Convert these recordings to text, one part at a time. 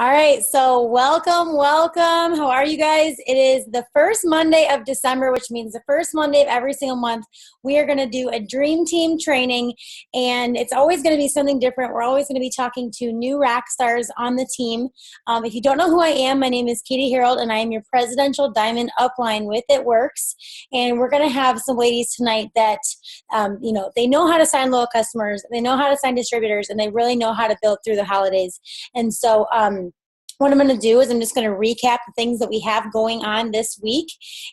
All right, so welcome. How are you guys? It is the first Monday of December, which means the first Monday of every single month. We are going to do a dream team training, and it's always going to be something different. We're always going to be talking to new rock stars on the team. If you don't know who I am, my name is Katie Harold, and I am your Presidential Diamond Upline with It Works. And we're going to have some ladies tonight that, they know how to sign loyal customers, they know how to sign distributors, and they really know how to build through the holidays. And so, what I'm going to do is I'm just going to recap the things that we have going on this week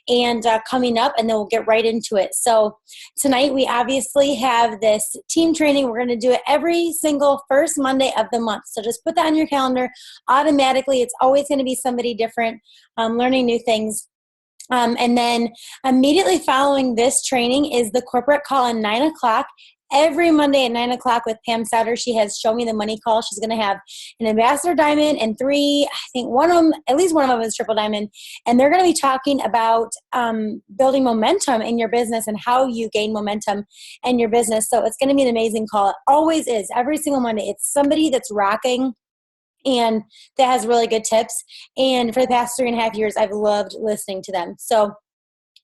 and coming up, and then we'll get right into it. So tonight we obviously have this team training. We're going to do it every single first Monday of the month. So just put that on your calendar automatically. It's always going to be somebody different, learning new things. And then immediately following this training is the corporate call at 9 o'clock. Every Monday at 9 o'clock with Pam Souter. She has Show Me the Money call. She's going to have an ambassador diamond and three, I think one of them, at least one of them is triple diamond. And they're going to be talking about building momentum in your business and how you gain momentum in your business. So it's going to be an amazing call. It always is. Every single Monday. It's somebody that's rocking and that has really good tips. And for the past 3.5 years, I've loved listening to them. So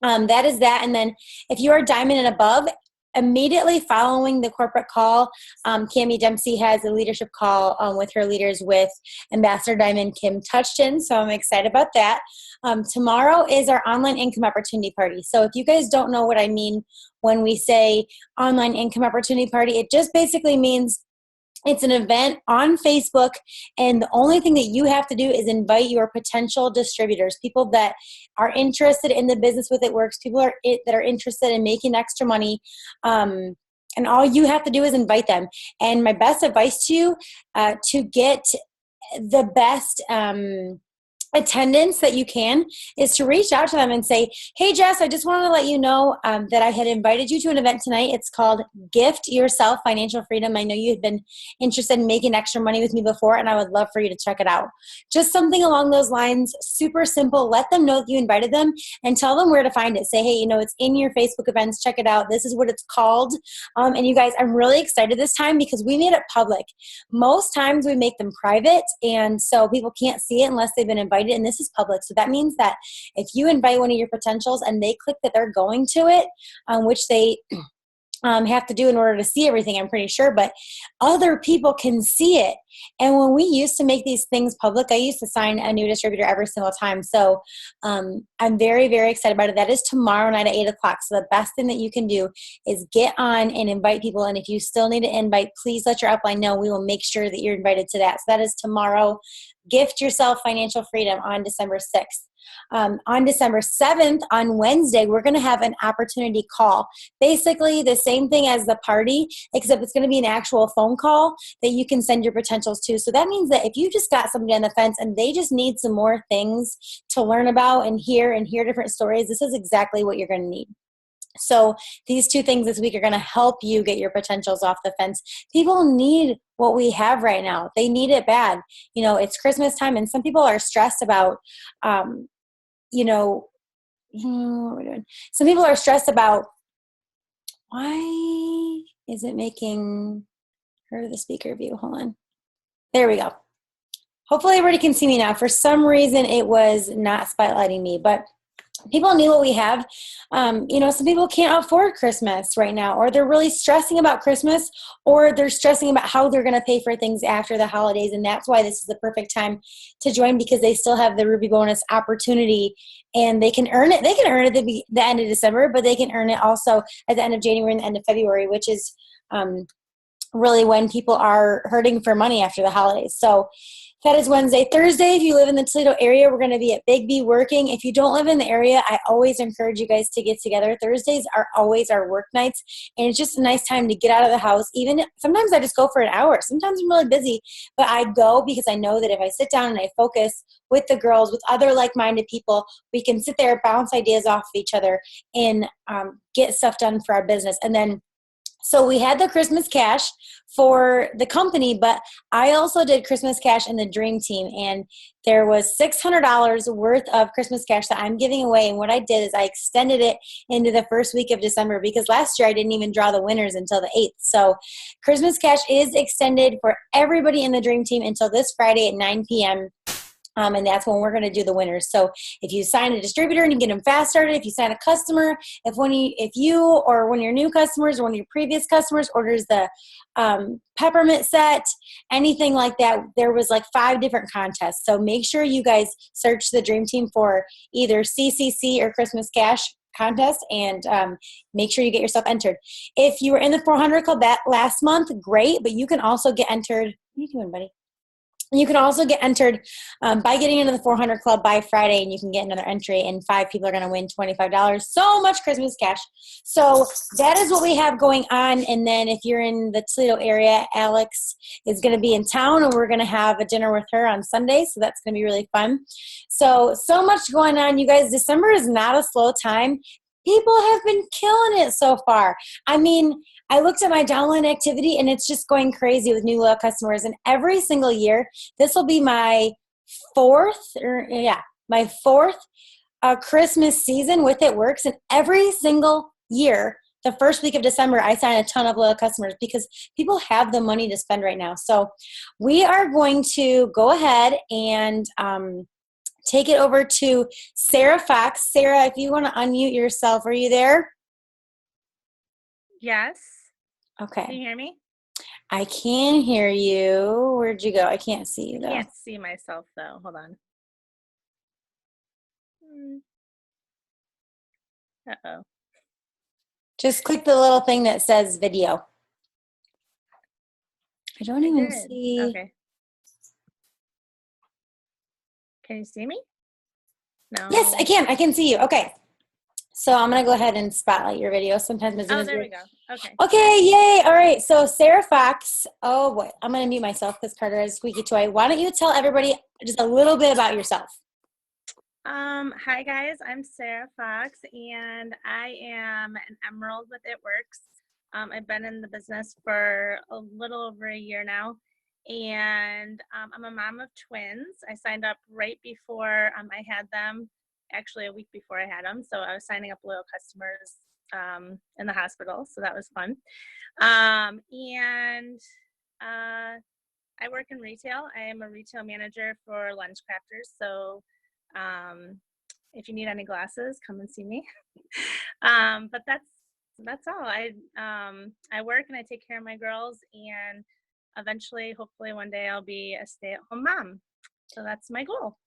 that is that. And then if you are diamond and above, immediately following the corporate call, Cami Dempsey has a leadership call with her leaders with Ambassador Diamond Kim Touchton. So I'm excited about that. Tomorrow is our online income opportunity party. So if you guys don't know what I mean when we say online income opportunity party, it just basically means it's an event on Facebook, and the only thing that you have to do is invite your potential distributors, people that are interested in the business with It Works, people that are interested in making extra money, and all you have to do is invite them. And my best advice to you to get the best attendance that you can is to reach out to them and say, hey Jess, I just wanted to let you know that I had invited you to an event tonight. It's called Gift Yourself Financial Freedom. I know you had been interested in making extra money with me before, and I would love for you to check it out. Just something along those lines, super simple. Let them know that you invited them and tell them where to find it. Say, hey, it's in your Facebook events. Check it out. This is what it's called. And you guys, I'm really excited this time because we made it public. Most times we make them private, and so people can't see it unless they've been invited. And this is public. So that means that if you invite one of your potentials and they click that they're going to it, which they have to do in order to see everything, I'm pretty sure, but other people can see it. And when we used to make these things public, I used to sign a new distributor every single time. So I'm very, very excited about it. That is tomorrow night at 8 o'clock. So the best thing that you can do is get on and invite people. And if you still need an invite, please let your upline know. We will make sure that you're invited to that. So that is tomorrow. Gift Yourself Financial Freedom on December 6th. On December 7th, on Wednesday, we're going to have an opportunity call. Basically the same thing as the party, except it's going to be an actual phone call that you can send your potentials to. So that means that if you just got somebody on the fence and they just need some more things to learn about and hear different stories, this is exactly what you're going to need. So these two things this week are going to help you get your potentials off the fence. People need what we have right now. They need it bad. It's Christmas time, and some people are stressed about, what we're doing. Some people are stressed about, why is it making her the speaker view? Hold on. There we go. Hopefully everybody can see me now. For some reason, it was not spotlighting me, but people need what we have. Some people can't afford Christmas right now, or they're really stressing about Christmas, or they're stressing about how they're going to pay for things after the holidays. And that's why this is the perfect time to join, because they still have the Ruby Bonus opportunity, and they can earn it. They can earn it at the end of December, but they can earn it also at the end of January and the end of February, which is really when people are hurting for money after the holidays. So that is Wednesday. Thursday, if you live in the Toledo area, we're going to be at Big B working. If you don't live in the area, I always encourage you guys to get together. Thursdays are always our work nights, and it's just a nice time to get out of the house. Even sometimes I just go for an hour. Sometimes I'm really busy, but I go because I know that if I sit down and I focus with the girls, with other like-minded people, we can sit there, bounce ideas off of each other, and get stuff done for our business. And then So we had the Christmas Cash for the company, but I also did Christmas Cash in the Dream Team, and there was $600 worth of Christmas Cash that I'm giving away. And what I did is I extended it into the first week of December because last year I didn't even draw the winners until the 8th. So Christmas Cash is extended for everybody in the Dream Team until this Friday at 9 p.m. And that's when we're going to do the winners. So if you sign a distributor and you get them fast started, if you sign a customer, if you or one of your new customers or one of your previous customers orders the peppermint set, anything like that, there was like 5 different contests. So make sure you guys search the Dream Team for either CCC or Christmas Cash contest, and make sure you get yourself entered. If you were in the 400 Club that last month, great, but you can also get entered. What are you doing, buddy? You can also get entered by getting into the 400 Club by Friday, and you can get another entry, and 5 people are going to win $25. So much Christmas cash. So that is what we have going on. And then if you're in the Toledo area, Alex is going to be in town, and we're going to have a dinner with her on Sunday. So that's going to be really fun. So much going on, you guys. December is not a slow time. People have been killing it so far. I mean, I looked at my downline activity, and it's just going crazy with new loyal customers. And every single year, this will be my fourth Christmas season with It Works. And every single year, the first week of December, I sign a ton of loyal customers because people have the money to spend right now. So we are going to go ahead and take it over to Sarah Fox. Sarah, if you want to unmute yourself, are you there? Yes. Okay. Can you hear me? I can hear you. Where'd you go? I can't see you, though. I can't see myself, though. Hold on. Uh-oh. Just click the little thing that says video. I don't even see. Okay. Can you see me? No. Yes, I can. I can see you. Okay. So I'm going to go ahead and spotlight your video. Sometimes it's there we go. Okay. Okay, yay. All right. So Sarah Fox. Oh, boy. I'm going to mute myself because Carter has a squeaky toy. Why don't you tell everybody just a little bit about yourself? Hi, guys. I'm Sarah Fox, and I am an Emerald with It Works. I've been in the business for a little over a year now, and I'm a mom of twins. I signed up right before I had them, actually a week before I had them. So I was signing up loyal customers in the hospital. So that was fun. I work in retail. I am a retail manager for LensCrafters. So if you need any glasses, come and see me. But that's all. I work and I take care of my girls, and eventually, hopefully one day I'll be a stay-at-home mom. So that's my goal.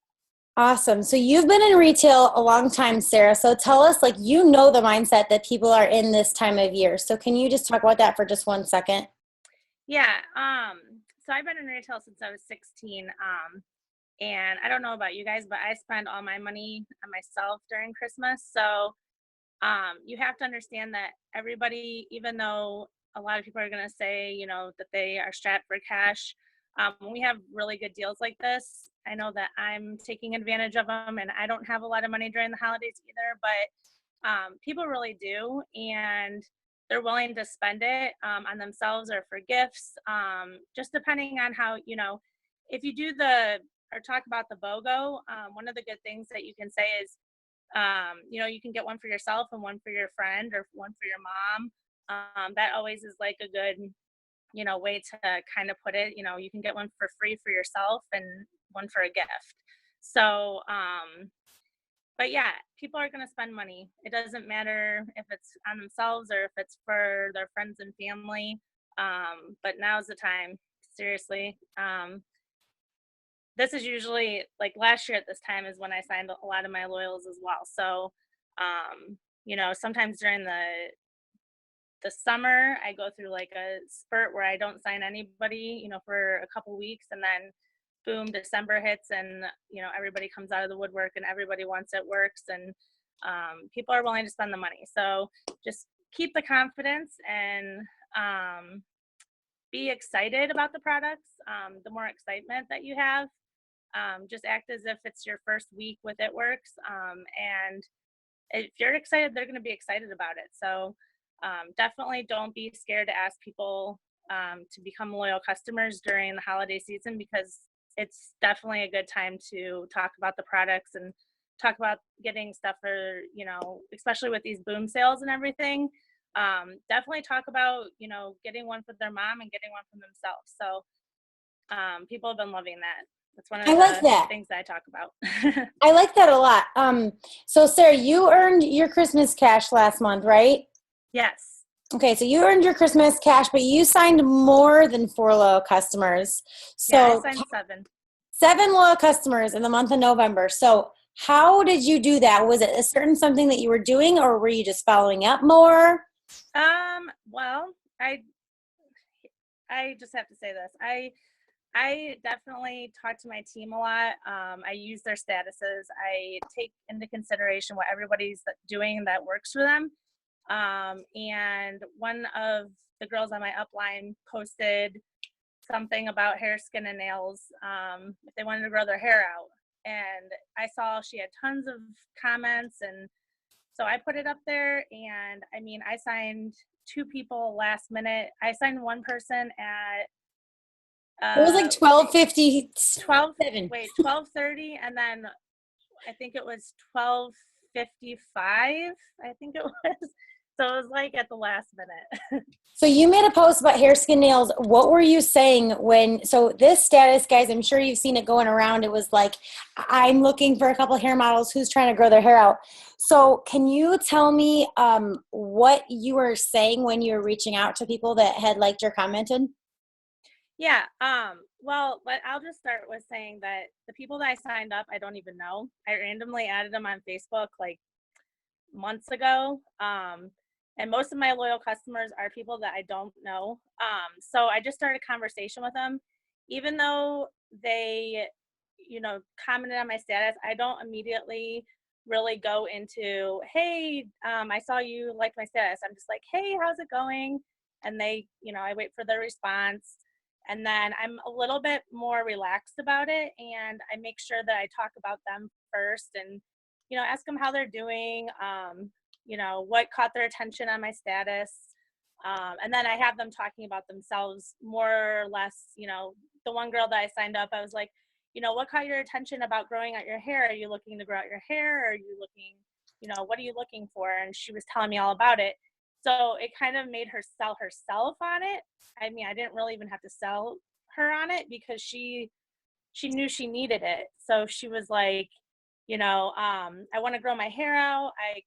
Awesome. So you've been in retail a long time, Sarah. So tell us, the mindset that people are in this time of year. So can you just talk about that for just 1 second? Yeah. So I've been in retail since I was 16. And I don't know about you guys, but I spend all my money on myself during Christmas. So you have to understand that everybody, even though a lot of people are going to say, that they are strapped for cash, when we have really good deals like this, I know that I'm taking advantage of them, and I don't have a lot of money during the holidays either, but people really do, and they're willing to spend it on themselves or for gifts, just depending on how, if you do or talk about the BOGO, one of the good things that you can say is, you can get one for yourself and one for your friend or one for your mom. That always is like a good, way to kind of put it. You can get one for free for yourself and one for a gift. So, but yeah, people are going to spend money. It doesn't matter if it's on themselves or if it's for their friends and family. But now's the time, seriously. This is usually like last year at this time is when I signed a lot of my loyals as well. So, sometimes during the summer, I go through like a spurt where I don't sign anybody, for a couple weeks, and then boom, December hits, and everybody comes out of the woodwork, and everybody wants It Works, and people are willing to spend the money. So just keep the confidence and be excited about the products. The more excitement that you have, just act as if it's your first week with It Works. And if you're excited, they're going to be excited about it. So Definitely don't be scared to ask people to become loyal customers during the holiday season, because it's definitely a good time to talk about the products and talk about getting stuff for, especially with these boom sales and everything. Definitely talk about, getting one for their mom and getting one for themselves. So people have been loving that. That's one of I like the that. things that I talk about. I like that a lot. So Sarah, you earned your Christmas cash last month, right? Yes. Okay, so you earned your Christmas cash, but you signed more than 4 loyal customers. Yeah, I So signed 7. 7 loyal customers in the month of November. So how did you do that? Was it a certain something that you were doing, or were you just following up more? Well, I just have to say this. I definitely talk to my team a lot. I use their statuses. I take into consideration what everybody's doing that works for them. And one of the girls on my upline posted something about hair, skin, and nails, if they wanted to grow their hair out. And I saw she had tons of comments, and so I put it up there. And I mean, I signed 2 people last minute. I signed one person at It was like let's see, 12 12:57. wait 12:30, and then I think it was 12:55, I think it was. So it was like at the last minute. So you made a post about hair, skin, nails. What were you saying so this status, guys, I'm sure you've seen it going around. It was like, I'm looking for a couple of hair models who's trying to grow their hair out. So can you tell me what you were saying when you were reaching out to people that had liked or commented? Yeah. Well, but I'll just start with saying that the people that I signed up, I don't even know. I randomly added them on Facebook like months ago. And most of my loyal customers are people that I don't know. So I just started a conversation with them. Even though they, commented on my status, I don't immediately really go into, hey, I saw you like my status. I'm just like, hey, how's it going? And they, I wait for their response. And then I'm a little bit more relaxed about it. And I make sure that I talk about them first and, ask them how they're doing, what caught their attention on my status. And then I have them talking about themselves more or less. The one girl that I signed up, I was like, what caught your attention about growing out your hair? Are you looking to grow out your hair? Or are you looking, what are you looking for? And she was telling me all about it. So it kind of made her sell herself on it. I mean, I didn't really even have to sell her on it because she knew she needed it. So she was like, I want to grow my hair out. I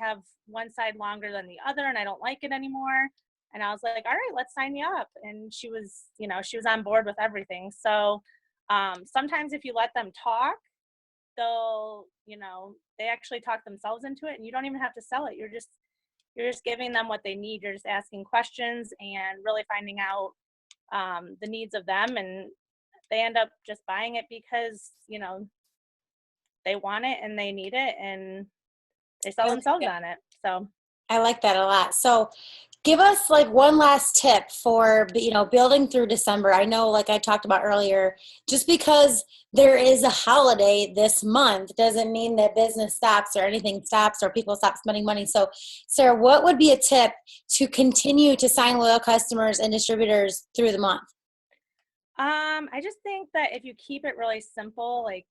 have one side longer than the other and I don't like it anymore. And I was like, all right, let's sign you up. And she was, she was on board with everything. So sometimes if you let them talk, they'll, they actually talk themselves into it and you don't even have to sell it. You're just giving them what they need. You're just asking questions and really finding out the needs of them. And they end up just buying it because, they want it and they need it and they sell themselves on it. So I like that a lot. So give us like one last tip for, building through December. I know, like I talked about earlier, just because there is a holiday this month doesn't mean that business stops or anything stops or people stop spending money. So Sarah, what would be a tip to continue to sign loyal customers and distributors through the month? I just think that if you keep it really simple, like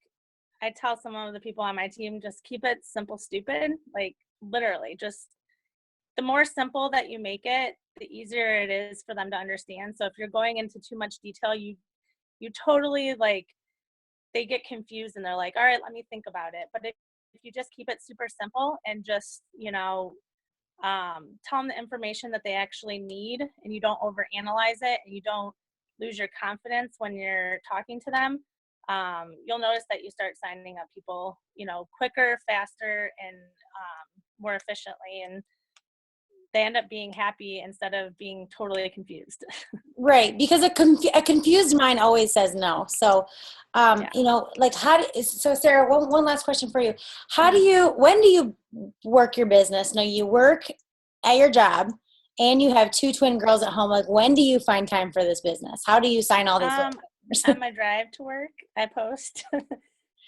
I tell some of the people on my team, just keep it simple, stupid. Like literally, just the more simple that you make it, the easier it is for them to understand. So if you're going into too much detail, you totally like they get confused and they're like, all right, let me think about it. But if you just keep it super simple and just, tell them the information that they actually need and you don't overanalyze it and you don't lose your confidence when you're talking to them, you'll notice that you start signing up people, quicker, faster, and more efficiently. And they end up being happy instead of being totally confused. Right, because a confused mind always says no. So, Yeah. like so Sarah, one last question for you. Mhm. When do you work your business? No, you work at your job and you have 2 twin girls at home. Like, when do you find time for this business? How do you sign all these On customers? my drive to work, I post.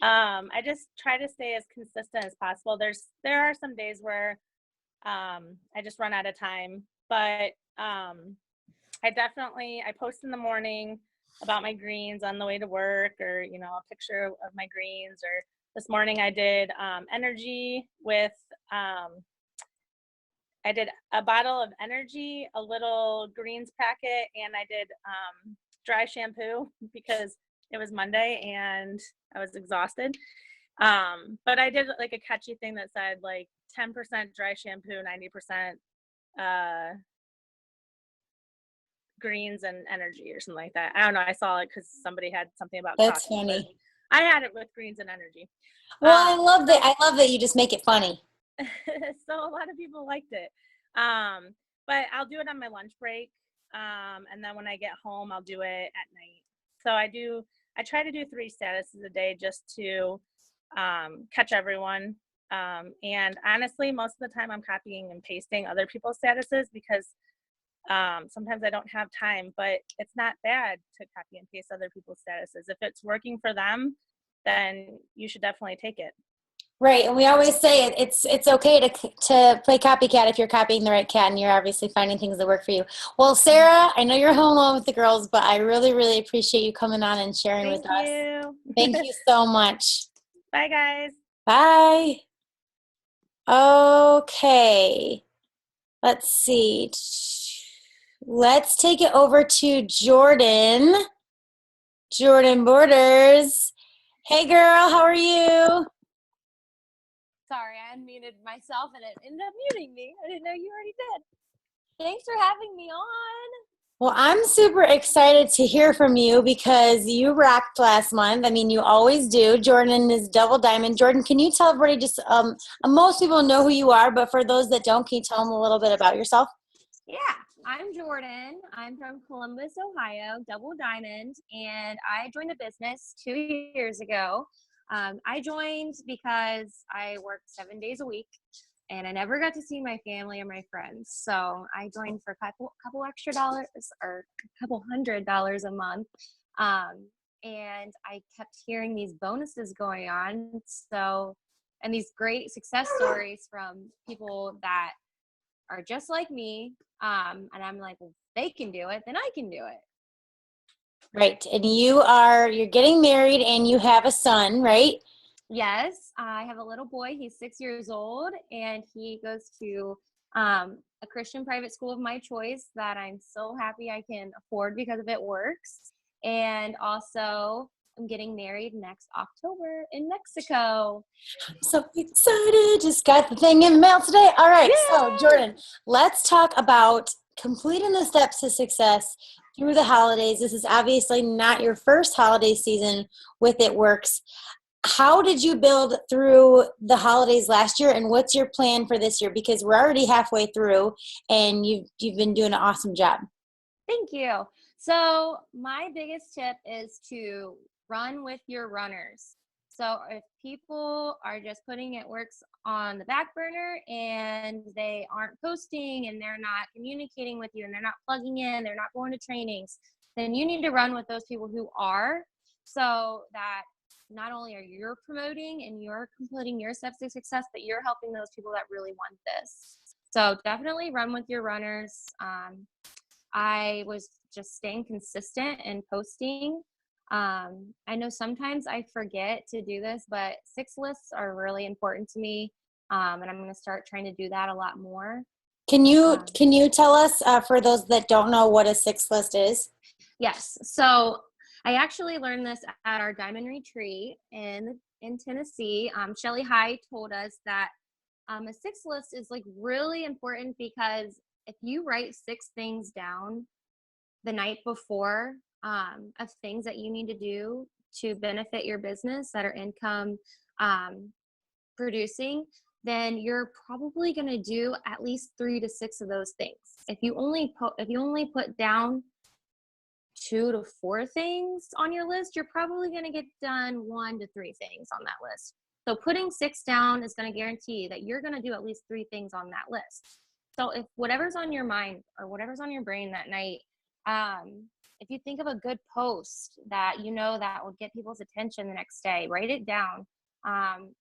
I just try to stay as consistent as possible. There are some days where I just run out of time. But I post in the morning about my greens on the way to work, or a picture of my greens. Or this morning I did energy with I did a bottle of energy, a little greens packet, and I did dry shampoo because it was Monday and I was exhausted. But I did like a catchy thing that said like 10% dry shampoo, 90% uh, greens and energy or something like that. I don't know. I saw it because somebody had something about That's coffee, but funny. I had it with greens and energy. Well, I Um, love that. so I love that you just make it funny. so a lot of people liked it. But I'll do it on my lunch break. And then when I get home, I'll do it at night. So I try to do 3 statuses a day just to catch everyone. And honestly, most of the time I'm copying and pasting other people's statuses because sometimes I don't have time, but it's not bad to copy and paste other people's statuses. If it's working for them, then you should definitely take it. Right, and we always say it's okay to play copycat if you're copying the right cat, and you're obviously finding things that work for you. Well, Sarah, I know you're home alone with the girls, but I really, really appreciate you coming on and sharing with Thank us. you. Thank you so much. Bye, guys. Bye. Okay, let's see. Let's take it over to Jordan. Jordan Borders. Hey, girl, how are you? Sorry, I unmuted myself and it ended up muting me. I didn't know you already did. Thanks for having me on. Well, I'm super excited to hear from you because you rocked last month. I mean, you always do. Jordan is double diamond. Jordan, can you tell everybody just, most people know who you are, but for those that don't, can you tell them a little bit about yourself? Yeah, I'm Jordan. I'm from Columbus, Ohio, double diamond, and I joined the business 2 years ago. I joined because I worked 7 days a week and I never got to see my family or my friends. So I joined for a couple extra dollars or a couple $100 a month. And I kept hearing these bonuses going on. So, and these great success stories from people that are just like me. And I'm like, well, if they can do it, then I can do it. Right. And you're getting married and you have a son, right? Yes, I have a little boy. He's 6 years old, and he goes to a Christian private school of my choice that I'm so happy I can afford because of it works. And also, I'm getting married next October in Mexico. So excited. Just got the thing in the mail today. All right. So, Yay! Jordan, let's talk about completing the steps to success through the holidays. This is obviously not your first holiday season with It Works. How did you build through the holidays last year, and what's your plan for this year? Because we're already halfway through, and you've been doing an awesome job. Thank you. So, my biggest tip is to run with your runners. So, if people are just putting It Works on the back burner and they aren't posting and they're not communicating with you and they're not plugging in, they're not going to trainings, then you need to run with those people who are, so that not only are you promoting and you're completing your steps to success, but you're helping those people that really want this. So, definitely run with your runners. I was just staying consistent and posting. I know sometimes I forget to do this, but 6 lists are really important to me. And I'm going to start trying to do that a lot more. Can you Um, can you tell us, for those that don't know, what a 6 list is? yes. So I actually learned this at our diamond retreat in Tennessee. Shelly High told us that a 6 list is like really important because if you write 6 things down the night before, of things that you need to do to benefit your business that are income producing, then you're probably going to do at least 3 to 6 of those things. If you only put down 2 to 4 things on your list, you're probably going to get done 1 to 3 things on that list. So putting 6 down is going to guarantee that you're going to do at least 3 things on that list. So if whatever's on your mind or whatever's on your brain that night, if you think of a good post that you know that will get people's attention the next day, write it down.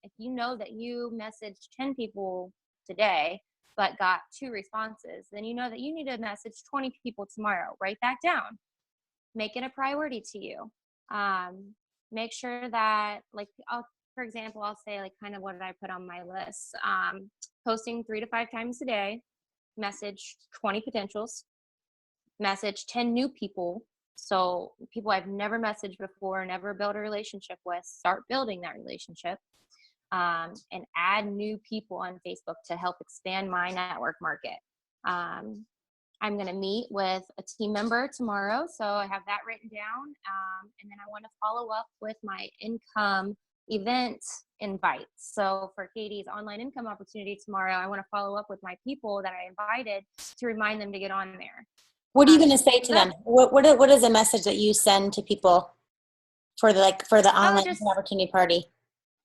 If you know that you messaged 10 people today, but got 2 responses, then you know that you need to message 20 people tomorrow. Write that down. Make it a priority to you. Make sure that, like, for example, I'll say like kind of what I put on my list. Posting 3 to 5 times a day, message 20 potentials, message 10 new people. So people I've never messaged before, never built a relationship with, start building that relationship. And add new people on Facebook to help expand my network market. I'm going to meet with a team member tomorrow, so I have that written down. And then I want to follow up with my income event invites. So for Katie's online income opportunity tomorrow, I want to follow up with my people that I invited to remind them to get on there. What are you going to say to them? What is a message that you send to people for the online opportunity party?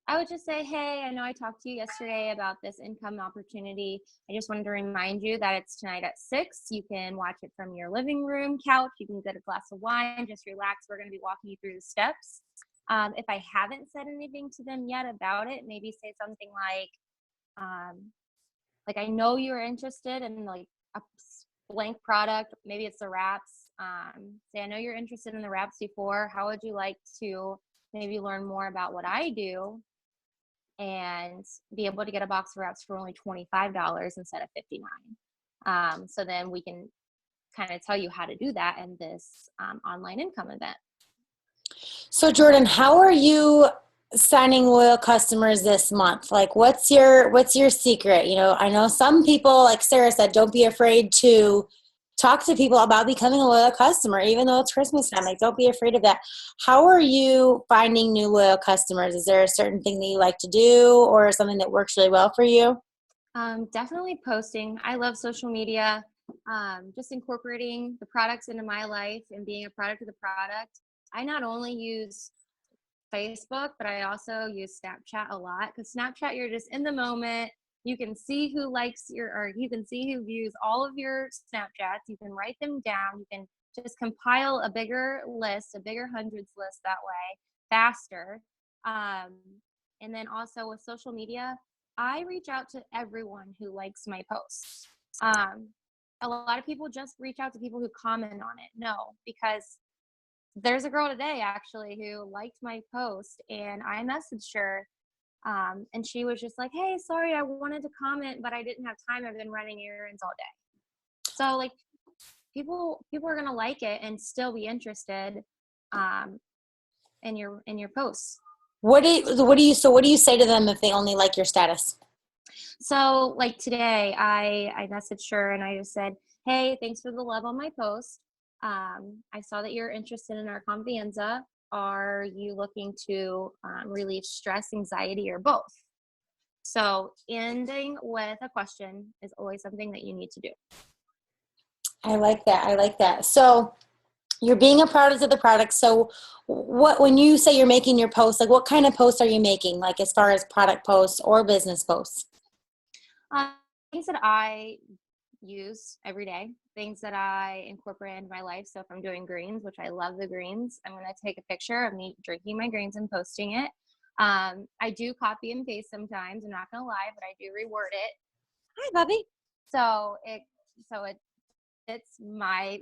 I would just say, hey, I know I talked to you yesterday about this income opportunity. I just wanted to remind you that it's tonight at 6. You can watch it from your living room couch. You can get a glass of wine, just relax. We're going to be walking you through the steps. If I haven't said anything to them yet about it, maybe say something like I know you're interested in like a blank product. Maybe it's the wraps. Say, I know you're interested in the wraps before. How would you like to maybe learn more about what I do and be able to get a box of wraps for only $25 instead of $59? So then we can kind of tell you how to do that in this online income event. So Jordan, how are you signing loyal customers this month? Like, what's your secret? You know, I know some people, like Sarah said, don't be afraid to talk to people about becoming a loyal customer, even though it's Christmas time. Like, don't be afraid of that. How are you finding new loyal customers? Is there a certain thing that you like to do or something that works really well for you? Definitely posting. I love social media. Just incorporating the products into my life and being a product of the product. I not only use Facebook, but I also use Snapchat a lot, because Snapchat, you're just in the moment. You can see who likes or you can see who views all of your Snapchats. You can write them down. You can just compile a bigger list, a bigger hundreds list that way, faster. And then also with social media, I reach out to everyone who likes my posts. A lot of people just reach out to people who comment on it. No, because there's a girl today actually who liked my post and I messaged her. And she was just like, hey, sorry, I wanted to comment, but I didn't have time. I've been running errands all day. So like people are going to like it and still be interested, in your posts. What do you say to them if they only like your status? So like today I messaged her and I just said, hey, thanks for the love on my post. I saw that you're interested in our Confianza. Are you looking to relieve stress, anxiety, or both? So ending with a question is always something that you need to do. I like that. So you're being a product of the product. So when you say you're making your posts, like what kind of posts are you making? Like as far as product posts or business posts? Things that I use every day, things that I incorporate into my life. So if I'm doing greens, which I love the greens, I'm going to take a picture of me drinking my greens and posting it. I do copy and paste sometimes. I'm not going to lie, but I do reword it. Hi, Bubby. So it's my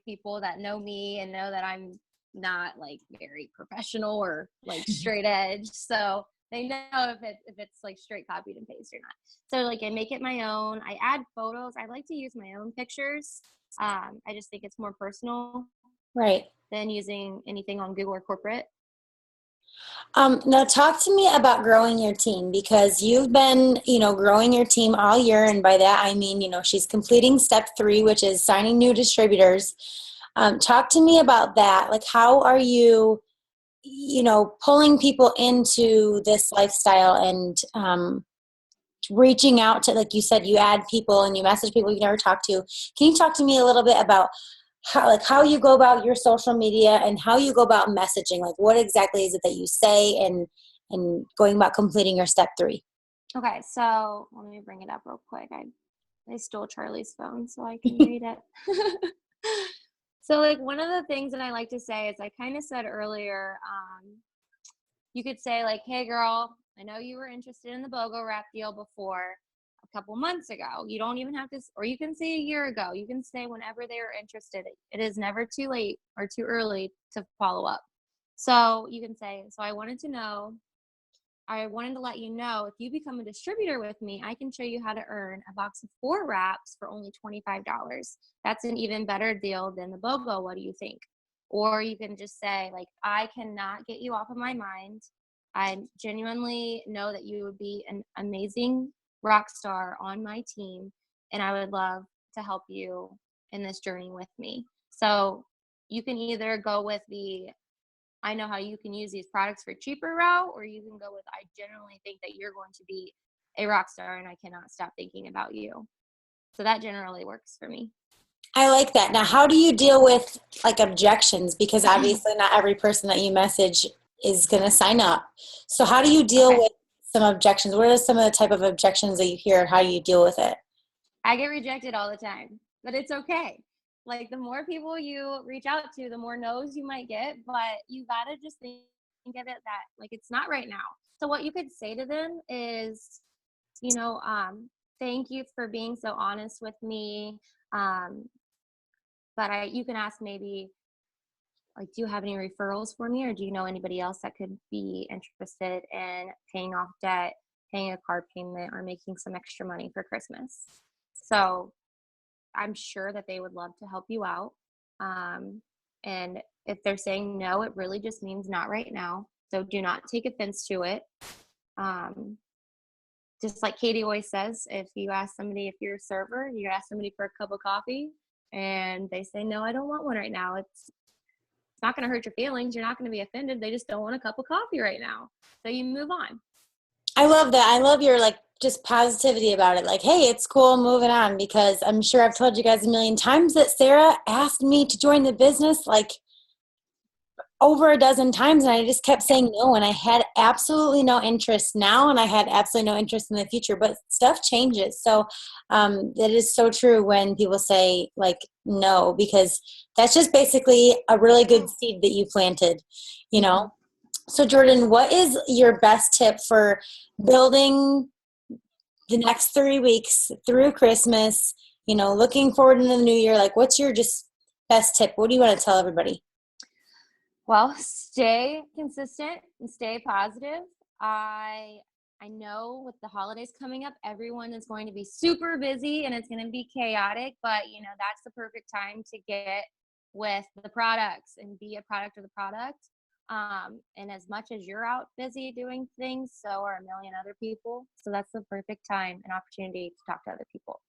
people that know me and know that I'm not like very professional or like straight edge. So they know if it's like straight copied and paste or not. So like I make it my own. I add photos. I like to use my own pictures. I just think it's more personal, right, than using anything on Google or corporate. Now talk to me about growing your team, because you've been, growing your team all year. And by that, I mean, she's completing step 3, which is signing new distributors. Talk to me about that. Like, how are you, pulling people into this lifestyle and reaching out to, like you said, you add people and you message people you've never talked to. Can you talk to me a little bit about how you go about your social media and how you go about messaging? Like, what exactly is it that you say and going about completing your step 3? Okay, so let me bring it up real quick. I stole Charlie's phone so I can read it. So like one of the things that I like to say is, I kind of said earlier, you could say like, hey girl, I know you were interested in the BOGO wrap deal before. a couple months ago. You don't even have to, or you can say a year ago. You can say whenever they are interested. It is never too late or too early to follow up. So you can say, so I wanted to let you know, if you become a distributor with me, I can show you how to earn a box of 4 wraps for only $25. That's an even better deal than the BOGO. What do you think? Or you can just say, like, I cannot get you off of my mind. I genuinely know that you would be an amazing rock star on my team, and I would love to help you in this journey with me. So you can either go with I know how you can use these products for cheaper route, or you can go with, I genuinely think that you're going to be a rock star and I cannot stop thinking about you. So that generally works for me. I like that. Now, how do you deal with like objections? Because obviously not every person that you message is going to sign up. So how do you deal with some objections? What are some of the type of objections that you hear? How do you deal with it? I get rejected all the time, but it's okay. Like, the more people you reach out to, the more no's you might get, but you gotta just think of it that, like, it's not right now. So what you could say to them is, thank you for being so honest with me. But you can ask maybe, like, do you have any referrals for me, or do you know anybody else that could be interested in paying off debt, paying a car payment, or making some extra money for Christmas? So I'm sure that they would love to help you out. And if they're saying no, it really just means not right now. So do not take offense to it. Just like Katie always says, if you ask somebody, if you're a server, you ask somebody for a cup of coffee and they say, no, I don't want one right now. It's not going to hurt your feelings. You're not going to be offended. They just don't want a cup of coffee right now. So you move on. I love that. I love your just positivity about it. Like, hey, it's cool, moving on, because I'm sure I've told you guys a million times that Sarah asked me to join the business like over a dozen times, and I just kept saying no, and I had absolutely no interest now, and I had absolutely no interest in the future, but stuff changes. So it is so true when people say like no, because that's just basically a really good seed that you planted, So Jordan, what is your best tip for building the next 3 weeks through Christmas, looking forward into the new year? Like, what's your just best tip? What do you want to tell everybody? Well, stay consistent and stay positive. I know with the holidays coming up, everyone is going to be super busy and it's going to be chaotic, but that's the perfect time to get with the products and be a product of the product. And as much as you're out busy doing things, so are a million other people. So that's the perfect time and opportunity to talk to other people.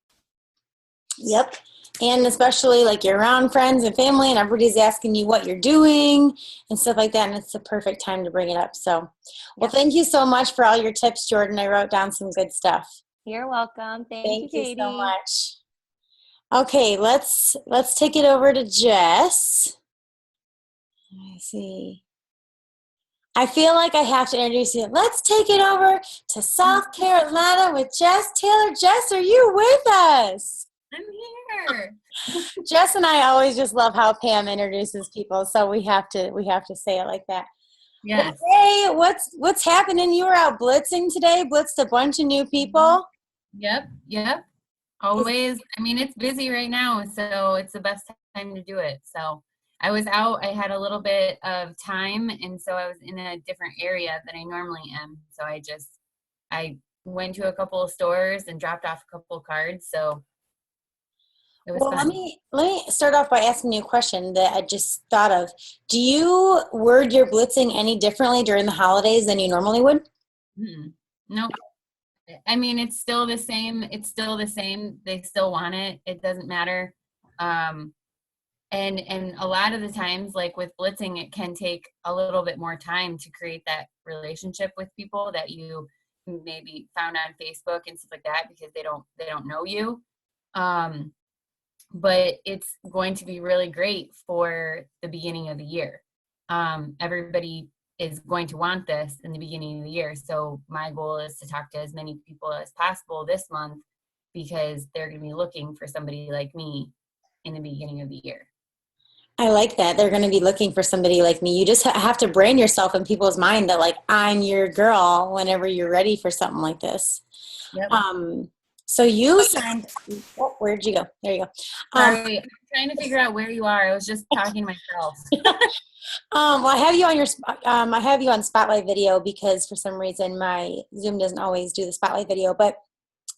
Yep. And especially like you're around friends and family and everybody's asking you what you're doing and stuff like that. And it's the perfect time to bring it up. So, well, thank you so much for all your tips, Jordan. I wrote down some good stuff. You're welcome. Thank you, Katie. So much. Okay, let's take it over to Jess. Let me see. I feel like I have to introduce you. Let's take it over to South Carolina with Jess Taylor. Jess, are you with us? I'm here. Jess and I always just love how Pam introduces people, so we have to say it like that. Yes. Hey, what's happening? You were out blitzing today, blitzed a bunch of new people. Yep. Always. I mean, it's busy right now, so it's the best time to do it. So I was out, I had a little bit of time, and so I was in a different area than I normally am. So I went to a couple of stores and dropped off a couple of cards. So it was fun. Let me start off by asking you a question that I just thought of. Do you word your blitzing any differently during the holidays than you normally would? No. I mean, it's still the same. They still want it. It doesn't matter. And a lot of the times, like with blitzing, it can take a little bit more time to create that relationship with people that you maybe found on Facebook and stuff like that, because they don't know you. But it's going to be really great for the beginning of the year. Everybody is going to want this in the beginning of the year. So my goal is to talk to as many people as possible this month, because they're going to be looking for somebody like me in the beginning of the year. I like that. They're going to be looking for somebody like me. You just have to brand yourself in people's mind that like, I'm your girl whenever you're ready for something like this. Yep. So you signed, oh, where'd you go? There you go. Sorry, I'm trying to figure out where you are. I was just talking to myself. Well, I have you on I have you on Spotlight video because for some reason my Zoom doesn't always do the Spotlight video. But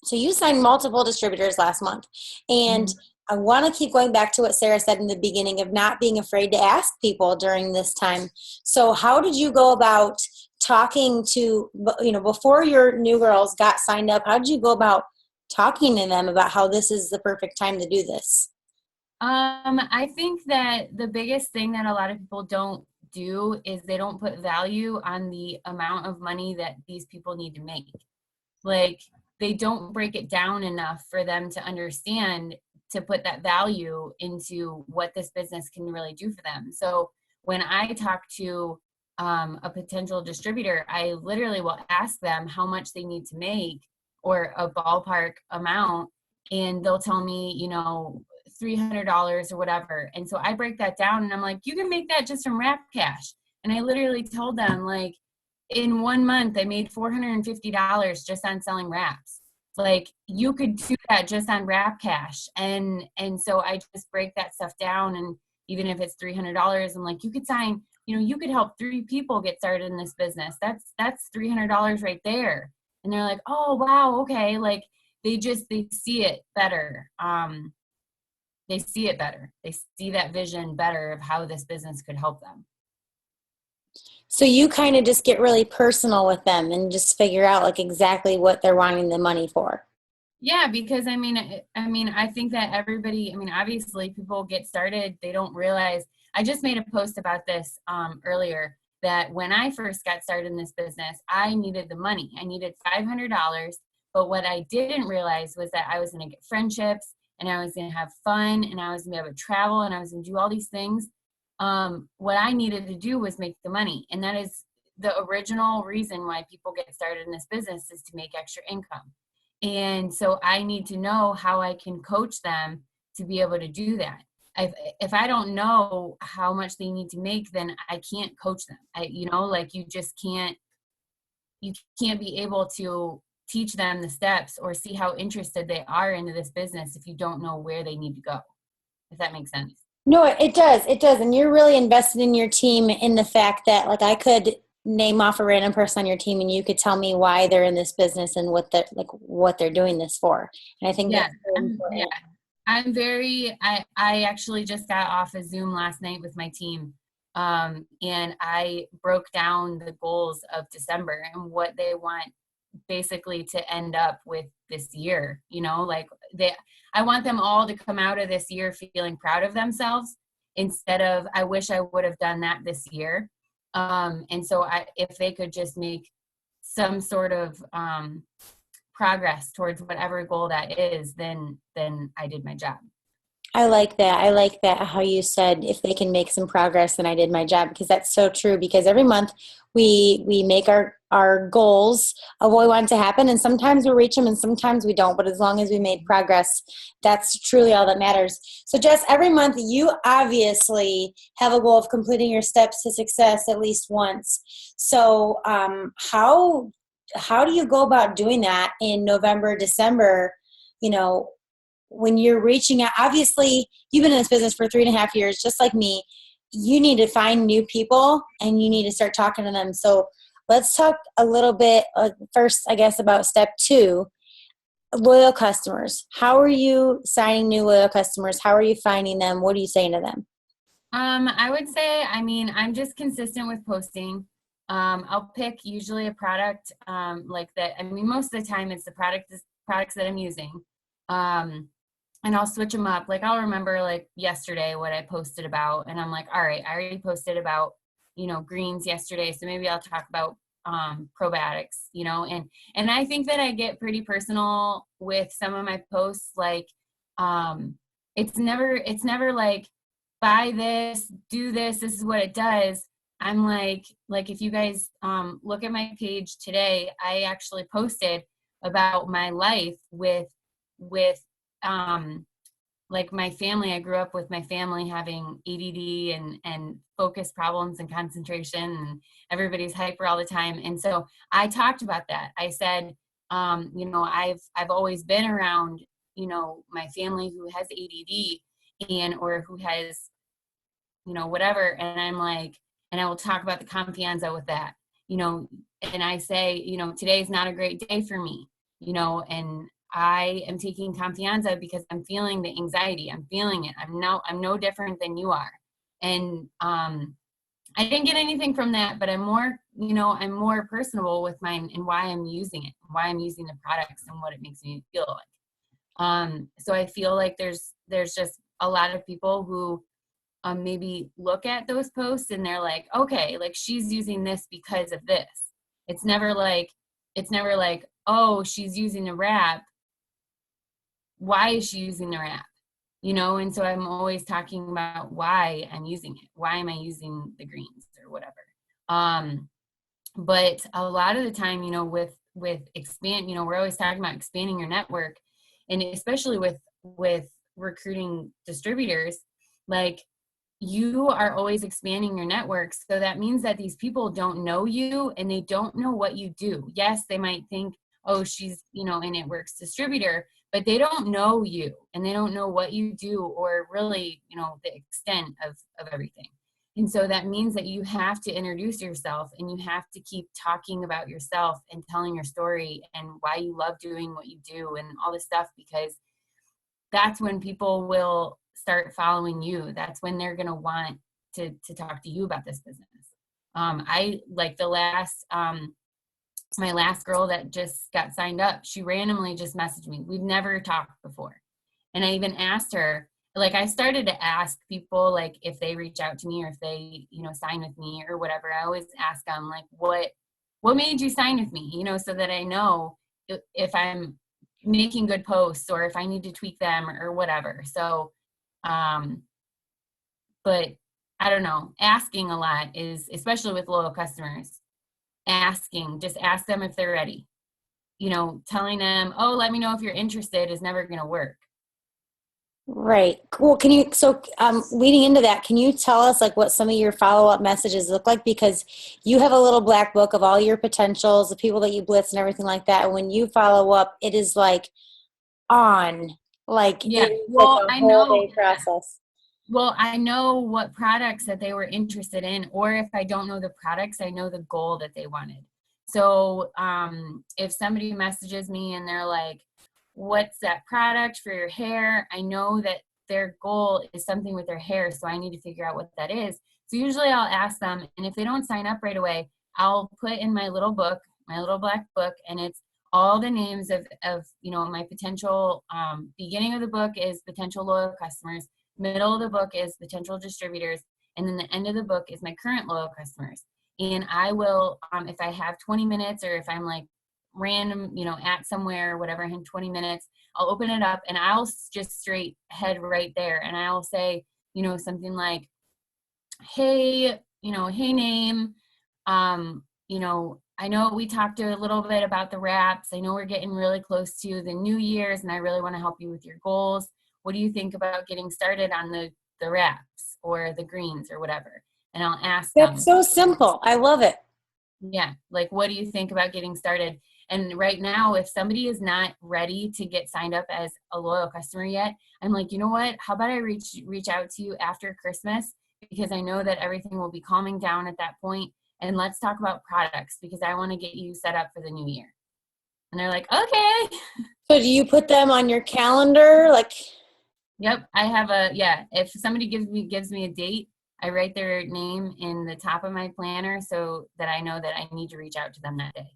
so you signed multiple distributors last month, and I want to keep going back to what Sarah said in the beginning of not being afraid to ask people during this time. So how did you go about talking to, before your new girls got signed up? How did you go about talking to them about how this is the perfect time to do this? I think that the biggest thing that a lot of people don't do is they don't put value on the amount of money that these people need to make. Like, they don't break it down enough for them to understand, to put that value into what this business can really do for them. So when I talk to a potential distributor, I literally will ask them how much they need to make or a ballpark amount, and they'll tell me, $300 or whatever. And so I break that down and I'm like, you can make that just from Wrap Cash. And I literally told them, like, in 1 month, I made $450 just on selling wraps. Like, you could do that just on Wrap Cash. And so I just break that stuff down. And even if it's $300, I'm like, you could sign, you could help 3 people get started in this business. That's $300 right there. And they're like, oh, wow. Okay. Like, they see it better. They see it better. They see that vision better of how this business could help them. So you kind of just get really personal with them and just figure out like exactly what they're wanting the money for. Yeah, because I think that everybody, obviously people get started, they don't realize. I just made a post about this earlier, that when I first got started in this business, I needed the money. I needed $500, but what I didn't realize was that I was going to get friendships, and I was going to have fun, and I was going to be able to travel, and I was going to do all these things. What I needed to do was make the money. And that is the original reason why people get started in this business, is to make extra income. And so I need to know how I can coach them to be able to do that. If I don't know how much they need to make, then I can't coach them. You just can't be able to teach them the steps or see how interested they are into this business if you don't know where they need to go, if that makes sense. No, it does. It does. And you're really invested in your team, in the fact that, like, I could name off a random person on your team and you could tell me why they're in this business and what they're doing this for. And I think that's really important. I actually just got off a Zoom last night with my team. And I broke down the goals of December and what they want basically to end up with this year. I want them all to come out of this year feeling proud of themselves, instead of, I wish I would have done that this year. And so if they could just make some sort of progress towards whatever goal that is, then I did my job. I like that, how you said, if they can make some progress, then I did my job, because that's so true. Because every month we make our goals of what we want to happen, and sometimes we reach them and sometimes we don't. But as long as we made progress, that's truly all that matters. So Jess, every month you obviously have a goal of completing your steps to success at least once. So how do you go about doing that in November, December, when you're reaching out? Obviously, you've been in this business for 3.5 years, just like me. You need to find new people and you need to start talking to them. So let's talk a little bit first, I guess, about step 2, loyal customers. How are you signing new loyal customers? How are you finding them? What are you saying to them? I would say, I'm just consistent with posting. I'll pick usually a product like that. Most of the time it's the products that I'm using. And I'll switch them up. Like, I'll remember, like, yesterday what I posted about, and I'm like, all right, I already posted about, greens yesterday, so maybe I'll talk about probiotics, and I think that I get pretty personal with some of my posts. Like, it's never like, buy this, do this is what it does. I'm like if you guys look at my page today, I actually posted about my life with like my family. I grew up with my family having ADD and focus problems and concentration, and everybody's hyper all the time. And so I talked about that. I said, You know, I've always been around, you know, my family who has ADD and, or who has, you know, whatever. And I'm like, and I will talk about the confianza with that, you know, and I say, you know, today's not a great day for me, you know, and I am taking confianza because I'm feeling the anxiety. I'm feeling it. I'm no different than you are. And, I didn't get anything from that, but I'm more, you know, I'm more personable with mine and why I'm using it, why I'm using the products and what it makes me feel like. So I feel like there's just a lot of people who maybe look at those posts and they're like, okay, like she's using this because of this. It's never like, oh, she's using a wrap. Why is she using the wrap? You know, and so I'm always talking about why I'm using it. Why am I using the greens or whatever? But a lot of the time, you know, with expand, you know, we're always talking about expanding your network, and especially with recruiting distributors, like you are always expanding your network. So that means that these people don't know you and they don't know what you do. Yes, they might think, oh, she's, you know, an It Works distributor, but they don't know you and they don't know what you do or really, you know, the extent of everything. And so that means that you have to introduce yourself and you have to keep talking about yourself and telling your story and why you love doing what you do and all this stuff, because that's when people will start following you. That's when they're going to want to talk to you about this business. I like the last, my last girl that just got signed up, she randomly just messaged me. We've never talked before. And I even asked her, like, I started to ask people, like, if they reach out to me or if they, you know, sign with me or whatever. I always ask them, like, what made you sign with me? You know, so that I know if I'm making good posts or if I need to tweak them or whatever. So, but I don't know, asking a lot is, especially with loyal customers, just ask them if they're ready. You know, telling them, oh, let me know if you're interested is never going to work. Right. Cool. Leading into that, can you tell us like what some of your follow-up messages look like? Because you have a little black book of all your potentials, the people that you blitz and everything like that. And when you follow up, it is like Yeah. Well, like a whole day process. Well, I know what products that they were interested in, or if I don't know the products, I know the goal that they wanted. So if somebody messages me and they're like, what's that product for your hair? I know that their goal is something with their hair, so I need to figure out what that is. So usually I'll ask them, and if they don't sign up right away, I'll put in my little book, my little black book, and it's all the names of you know, my potential, beginning of the book is potential loyal customers, middle of the book is potential distributors, and then the end of the book is my current loyal customers. And I will, if I have 20 minutes or if I'm like random, you know, at somewhere or whatever, in 20 minutes, I'll open it up and I'll just straight head right there. And I'll say, you know, something like, hey, you know, hey name, you know, I know we talked a little bit about the wraps. I know we're getting really close to the New Year's and I really want to help you with your goals. What do you think about getting started on the wraps or the greens or whatever? And I'll ask them. That's so simple. I love it. Yeah. Like, what do you think about getting started? And right now, if somebody is not ready to get signed up as a loyal customer yet, I'm like, you know what? How about I reach out to you after Christmas? Because I know that everything will be calming down at that point. And let's talk about products because I want to get you set up for the new year. And they're like, okay. So do you put them on your calendar? Like, yep, I have if somebody gives me a date, I write their name in the top of my planner so that I know that I need to reach out to them that day.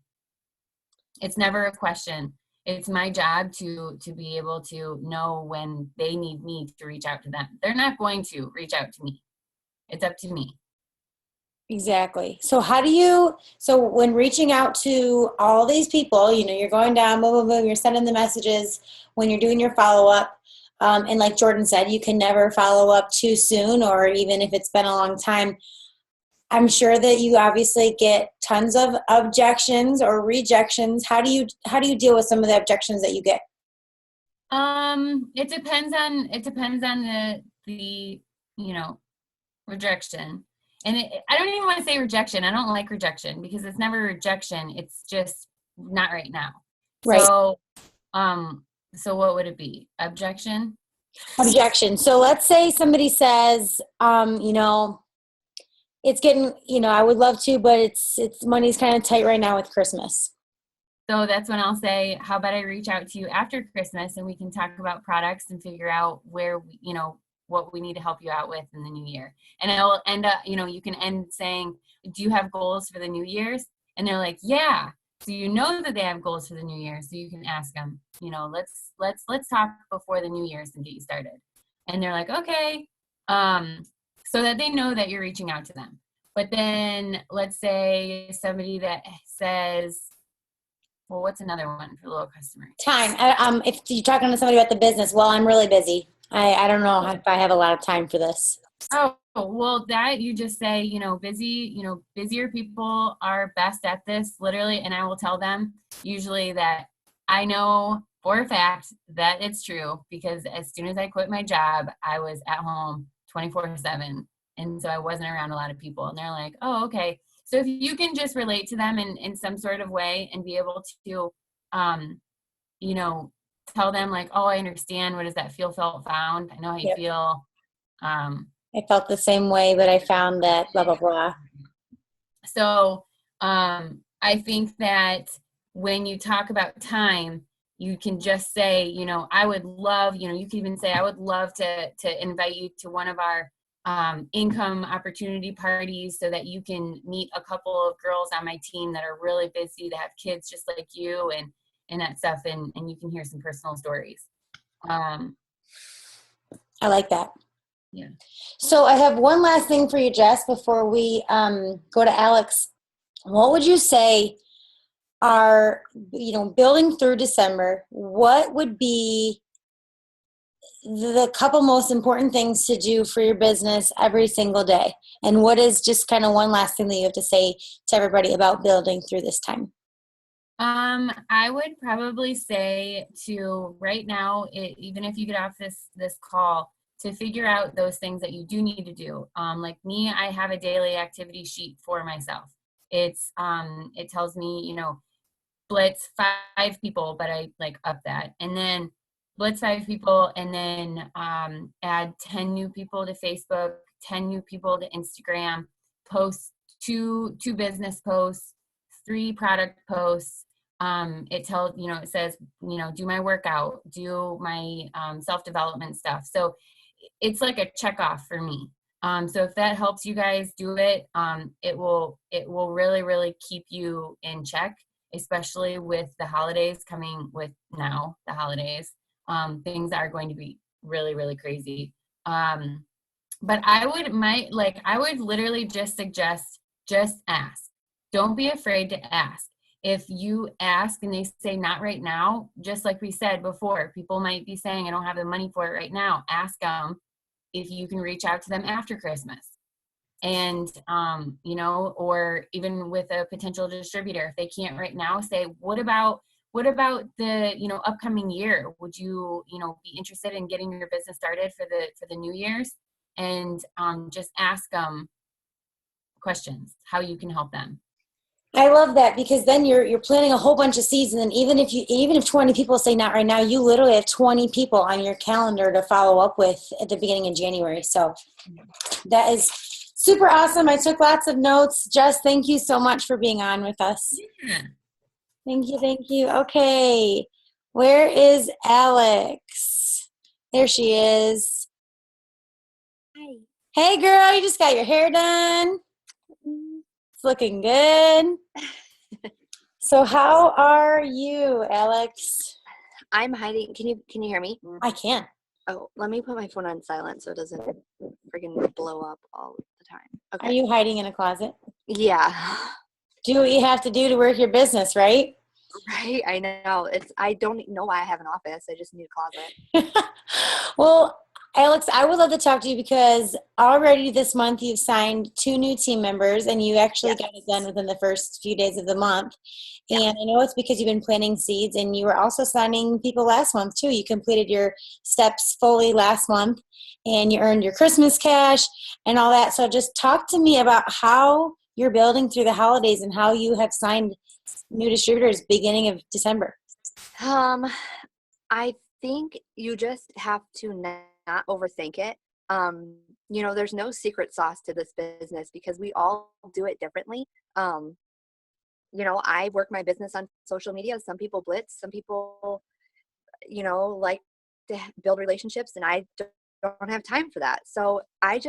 It's never a question. It's my job to be able to know when they need me to reach out to them. They're not going to reach out to me. It's up to me. exactly. So when reaching out to all these people, you know, you're going down, boom, boom, boom, you're sending the messages when you're doing your follow-up. And like Jordan said, you can never follow up too soon, or even if it's been a long time. I'm sure that you obviously get tons of objections or rejections. How do you deal with some of the objections that you get? It depends on the you know, rejection. And I don't even want to say rejection. I don't like rejection because it's never rejection. It's just not right now. Right. So what would it be? Objection? Objection. So let's say somebody says, it's getting, I would love to, but it's money's kind of tight right now with Christmas. So that's when I'll say, how about I reach out to you after Christmas and we can talk about products and figure out where, what we need to help you out with in the new year. And I will end up, you can end saying, do you have goals for the New Year's? And they're like, yeah. So you know that they have goals for the new year. So you can ask them, let's talk before the New Year's and get you started. And they're like, okay. So that they know that you're reaching out to them. But then let's say somebody that says, well, what's another one for loyal customer? Time. If you're talking to somebody about the business, well, I'm really busy. I don't know if I have a lot of time for this. Oh, well, that you just say, busier people are best at this, literally. And I will tell them usually that I know for a fact that it's true because as soon as I quit my job, I was at home 24/7. And so I wasn't around a lot of people. And they're like, oh, okay. So if you can just relate to them in some sort of way and be able to, tell them like, oh, I understand. What does that feel, felt, found? I know how you Yep. feel. I felt the same way, but I found that blah, blah, blah. So I think that when you talk about time, you can just say, I would love, you can even say, I would love to invite you to one of our income opportunity parties so that you can meet a couple of girls on my team that are really busy, that have kids just like you and that stuff. And you can hear some personal stories. I like that. Yeah. So I have one last thing for you, Jess, before we go to Alex. What would you say are, building through December, what would be the couple most important things to do for your business every single day? And what is just kind of one last thing that you have to say to everybody about building through this time? I would probably say to right now, even if you get off this call, to figure out those things that you do need to do. Like me, I have a daily activity sheet for myself. It tells me, blitz 5 people, but I like up that. And then blitz 5 people and then add 10 new people to Facebook, 10 new people to Instagram, post two business posts, 3 product posts. It tells, it says, do my workout, do my self-development stuff. So it's like a check off for me. So if that helps you guys do it, it will really, really keep you in check, especially with the holidays coming with now the holidays. Things are going to be really, really crazy. But I would literally just suggest, just ask. Don't be afraid to ask. If you ask and they say not right now, just like we said before, people might be saying, I don't have the money for it right now. Ask them if you can reach out to them after Christmas. And, or even with a potential distributor, if they can't right now, say, what about the, upcoming year? Would you, be interested in getting your business started for the New Year's? And just ask them questions, how you can help them. I love that because then you're planning a whole bunch of seasons, and even if 20 people say not right now, you literally have 20 people on your calendar to follow up with at the beginning of January. So that is super awesome. I took lots of notes. Jess, thank you so much for being on with us. Yeah. Thank you. Okay, where is Alex? There she is. Hi. Hey girl, you just got your hair done. It's looking good. So how are you, Alex? I'm hiding. Can you hear me? I can. Oh, let me put my phone on silent so it doesn't friggin' blow up all the time. Okay. Are you hiding in a closet? Yeah. Do what you have to do to work your business, right? Right. I know. I don't know why I have an office. I just need a closet. Well, Alex, I would love to talk to you because already this month you've signed 2 new team members and you actually got it done within the first few days of the month. Yeah. And I know it's because you've been planting seeds and you were also signing people last month too. You completed your steps fully last month and you earned your Christmas cash and all that. So just talk to me about how you're building through the holidays and how you have signed new distributors beginning of December. Um, I think you just have to not overthink it. There's no secret sauce to this business because we all do it differently. Um, I work my business on social media. Some people blitz, some people, like to build relationships, and I don't have time for that. So I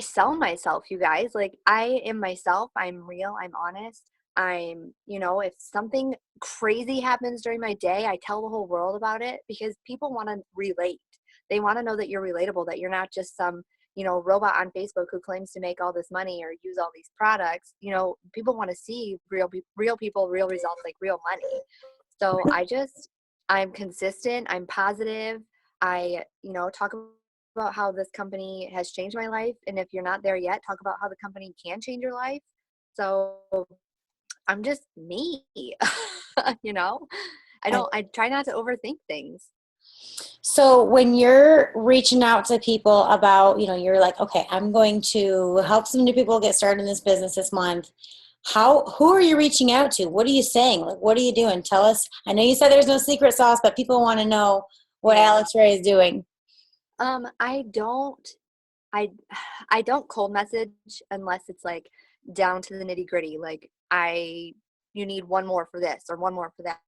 sell myself, you guys. Like, I am myself. I'm real. I'm honest. If something crazy happens during my day, I tell the whole world about it because people want to relate. They want to know that you're relatable, that you're not just some, robot on Facebook who claims to make all this money or use all these products. People want to see real people, real results, like real money. So I'm consistent. I'm positive. I, talk about how this company has changed my life. And if you're not there yet, talk about how the company can change your life. So I'm just me, I try not to overthink things. So when you're reaching out to people about, you're like, okay, I'm going to help some new people get started in this business this month. Who are you reaching out to? What are you saying? Like, what are you doing? Tell us. I know you said there's no secret sauce, but people want to know what Alex Ray is doing. I don't cold message unless it's like down to the nitty gritty. Like, you need one more for this or one more for that.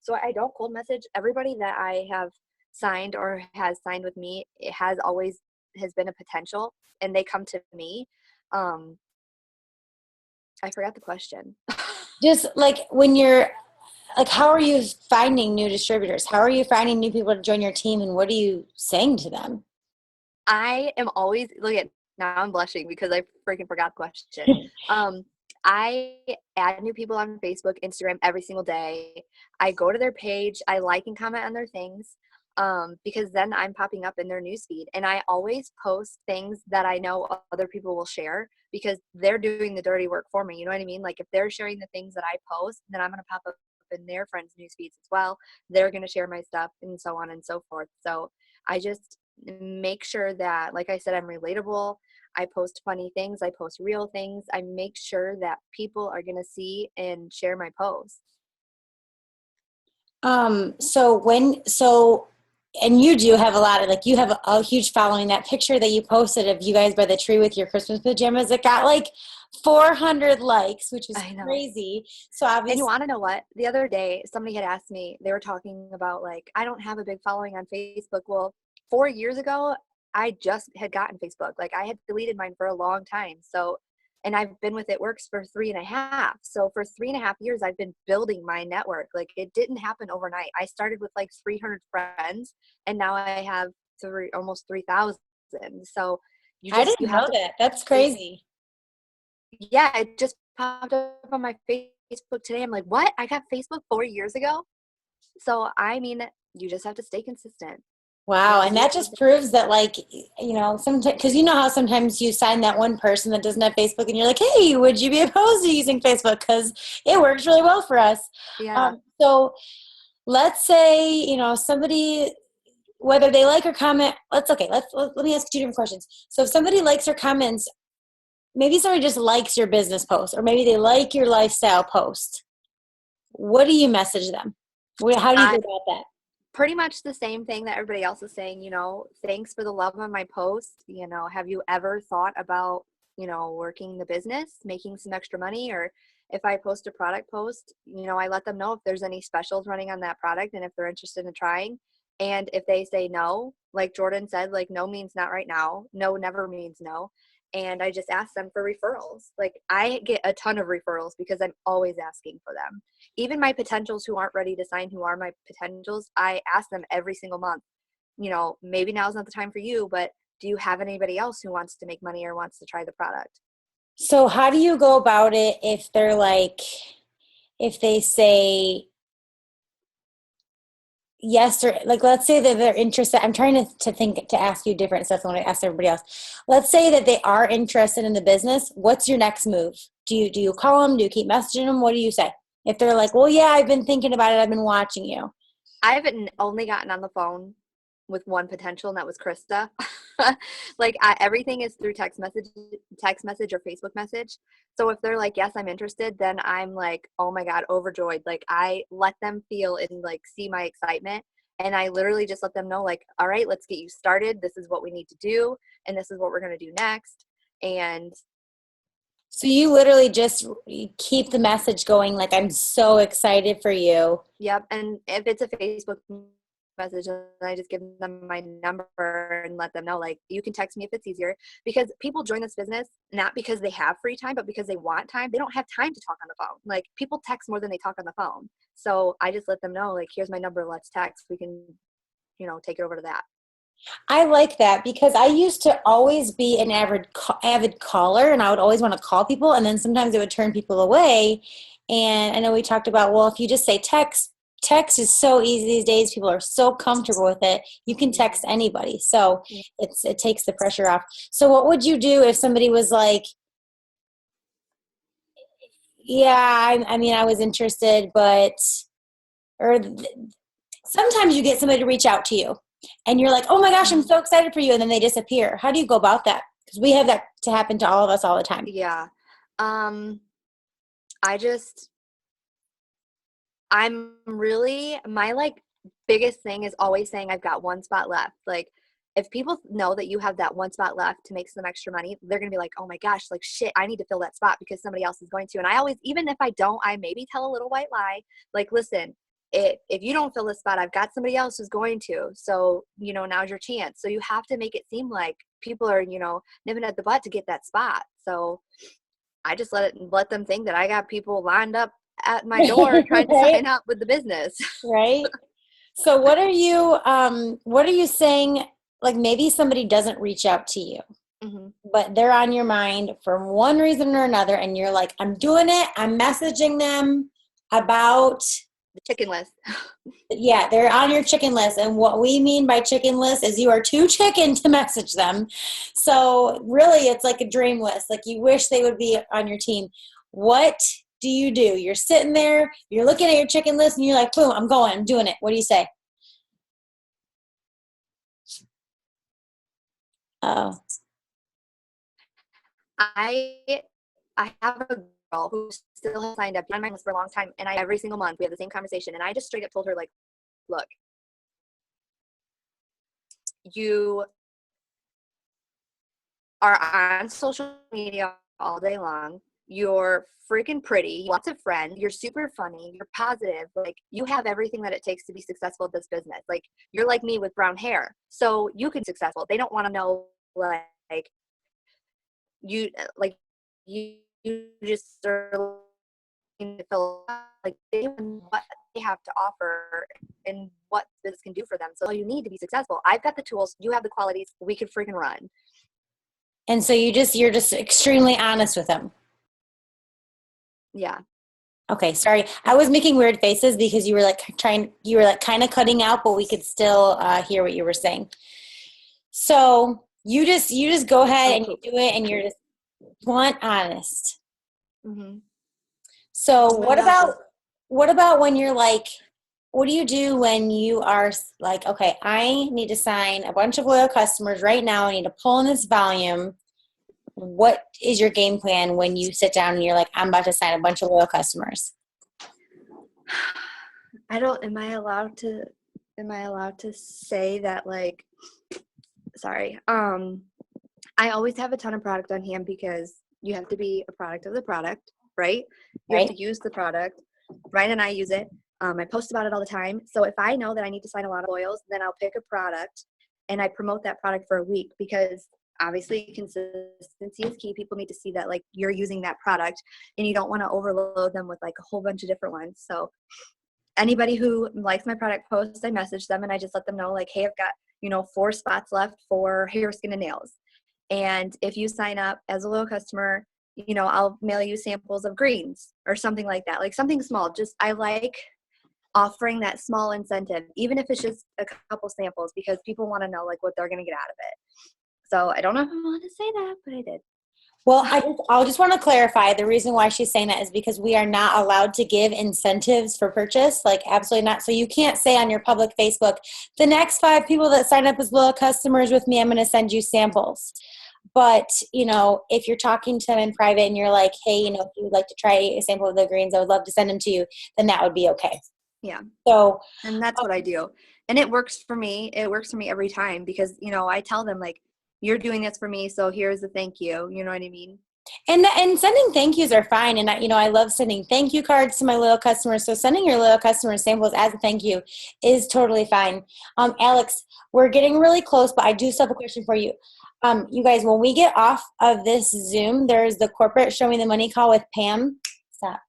So I don't cold message. Everybody that I have signed or has signed with me, it has been a potential, and they come to me. I forgot the question. Just like when you're like, how are you finding new distributors? How are you finding new people to join your team, and what are you saying to them? I am always now I'm blushing because I freaking forgot the question. I add new people on Facebook, Instagram every single day. I go to their page. I like and comment on their things because then I'm popping up in their newsfeed. And I always post things that I know other people will share because they're doing the dirty work for me. You know what I mean? Like, if they're sharing the things that I post, then I'm going to pop up in their friends' newsfeeds as well. They're going to share my stuff and so on and so forth. So I just make sure that, like I said, I'm relatable. I post funny things. I post real things. I make sure that people are going to see and share my posts. And you do have a lot of, like, you have a huge following. That picture that you posted of you guys by the tree with your Christmas pajamas, it got like 400 likes, which is crazy. So obviously, and you want to know what? The other day, somebody had asked me, they were talking about, like, I don't have a big following on Facebook. Well, 4 years ago, I just had gotten Facebook. Like, I had deleted mine for a long time. So, and I've been with It Works for 3.5. So for 3.5 years, I've been building my network. Like, it didn't happen overnight. I started with like 300 friends, and now I have almost 3,000. So I didn't know that. That's crazy. Yeah, it just popped up on my Facebook today. I'm like, what? I got Facebook 4 years ago? So, I mean, you just have to stay consistent. Wow. And that just proves that, like, sometimes, because you know how sometimes you sign that one person that doesn't have Facebook and you're like, hey, would you be opposed to using Facebook? Because it works really well for us. Yeah. So let's say, somebody, whether they like or comment, let me ask 2 different questions. So if somebody likes or comments, maybe somebody just likes your business post, or maybe they like your lifestyle post. What do you message them? How do you go about that? Pretty much the same thing that everybody else is saying, thanks for the love on my post. Have you ever thought about, working the business, making some extra money? Or if I post a product post, I let them know if there's any specials running on that product and if they're interested in trying. And if they say no, like Jordan said, like, no means not right now. No never means no. And I just ask them for referrals. Like, I get a ton of referrals because I'm always asking for them. Even my potentials who aren't ready to sign, who are my potentials, I ask them every single month, maybe now's not the time for you, but do you have anybody else who wants to make money or wants to try the product? So how do you go about it if they're like, if they say yes, or like, let's say that they're interested. I'm trying to ask you different stuff than what I asked everybody else. Let's say that they are interested in the business. What's your next move? Do you call them? Do you keep messaging them? What do you say? If they're like, well, yeah, I've been thinking about it. I've been watching you. I haven't only gotten on the phone with one potential, and that was Krista. Like everything is through text message or Facebook message. So if they're like, yes, I'm interested, then I'm like, oh my God, overjoyed. Like I let them feel and like see my excitement. And I literally just let them know like, all right, let's get you started. This is what we need to do. And this is what we're going to do next. And So you literally just keep the message going like, I'm so excited for you. yep. And if it's a Facebook message, and I just give them my number and let them know, like, you can text me if it's easier, because people join this business not because they have free time, but because they want time. They don't have time to talk on the phone. Like, people text more than they talk on the phone. So I just let them know, like, here's my number, let's text. We can, take it over to that. I like that because I used to always be an avid caller, and I would always want to call people, and then sometimes it would turn people away. And I know we talked about, well, if you just say text is so easy these days. People are so comfortable with it. You can text anybody. So it takes the pressure off. So what would you do if somebody was like, yeah, I mean, I was interested, but, sometimes you get somebody to reach out to you and you're like, oh my gosh, I'm so excited for you. And then they disappear. How do you go about that? Because we have that to happen to all of us all the time. Yeah. My like biggest thing is always saying I've got one spot left. Like, if people know that you have that one spot left to make some extra money, they're going to be like, oh my gosh, like shit, I need to fill that spot because somebody else is going to. And I always, even if I don't, I maybe tell a little white lie. Like, listen, if you don't fill this spot, I've got somebody else who's going to. So, now's your chance. So you have to make it seem like people are, nipping at the butt to get that spot. So I just let them think that I got people lined up at my door trying to sign up with the business. Right. So what are you saying? Like, maybe somebody doesn't reach out to you, but they're on your mind for one reason or another. And you're like, I'm doing it. I'm messaging them about the chicken list. Yeah, they're on your chicken list. And what we mean by chicken list is you are too chicken to message them. So really, it's like a dream list. Like, you wish they would be on your team. What do? You're sitting there, you're looking at your chicken list, and you're like, boom, I'm going, I'm doing it. What do you say? Oh. I have a girl who still has signed up on my list for a long time, and every single month we have the same conversation, and I just straight up told her, like, look, you are on social media all day long, you're freaking pretty, lots of friends, you're super funny, you're positive, like, you have everything that it takes to be successful at this business. Like, you're like me with brown hair, so you can be successful. They don't want to know like you just are looking to fill like they know what they have to offer and what this can do for them. So you need to be successful. I've got the tools, you have the qualities, we can freaking run. And so you're just extremely honest with them. Yeah. Okay, sorry. I was making weird faces because you were like kind of cutting out, but we could still hear what you were saying. So you just go ahead and you do it, and you're just blunt honest. Mm-hmm. So what about when you're like, what do you do when you are like, okay, I need to sign a bunch of loyal customers right now. I need to pull in this volume. What is your game plan when you sit down and you're like, I'm about to sign a bunch of loyal customers? Am I allowed to say that, like, sorry. I always have a ton of product on hand because you have to be a product of the product, right? You have to use the product. Ryan and I use it. I post about it all the time. So if I know that I need to sign a lot of loyals, then I'll pick a product and I promote that product for a week, because obviously consistency is key. People need to see that, like, you're using that product, and you don't want to overload them with like a whole bunch of different ones. So anybody who likes my product post, I message them and I just let them know, like, hey, I've got 4 spots left for hair, skin, and nails. And if you sign up as a loyal customer, I'll mail you samples of greens or something like that, like something small. Just, I like offering that small incentive, even if it's just a couple samples, because people want to know, like, what they're going to get out of it. So I don't know if I want to say that, but I did. Well, I'll just want to clarify the reason why she's saying that is because we are not allowed to give incentives for purchase, like absolutely not. So you can't say on your public Facebook, the next 5 people that sign up as loyal customers with me, I'm going to send you samples. But, if you're talking to them in private and you're like, hey, if you would like to try a sample of the greens, I would love to send them to you, then that would be okay. Yeah. So, And that's what I do. And it works for me. It works for me every time because, I tell them like, you're doing this for me. So here's the thank you. You know what I mean? and sending thank yous are fine. And I love sending thank you cards to my loyal customers. So sending your loyal customers samples as a thank you is totally fine. Alex, we're getting really close, but I do still have a question for you. You guys, when we get off of this Zoom, there's the corporate Show Me the Money call with Pam. Stop.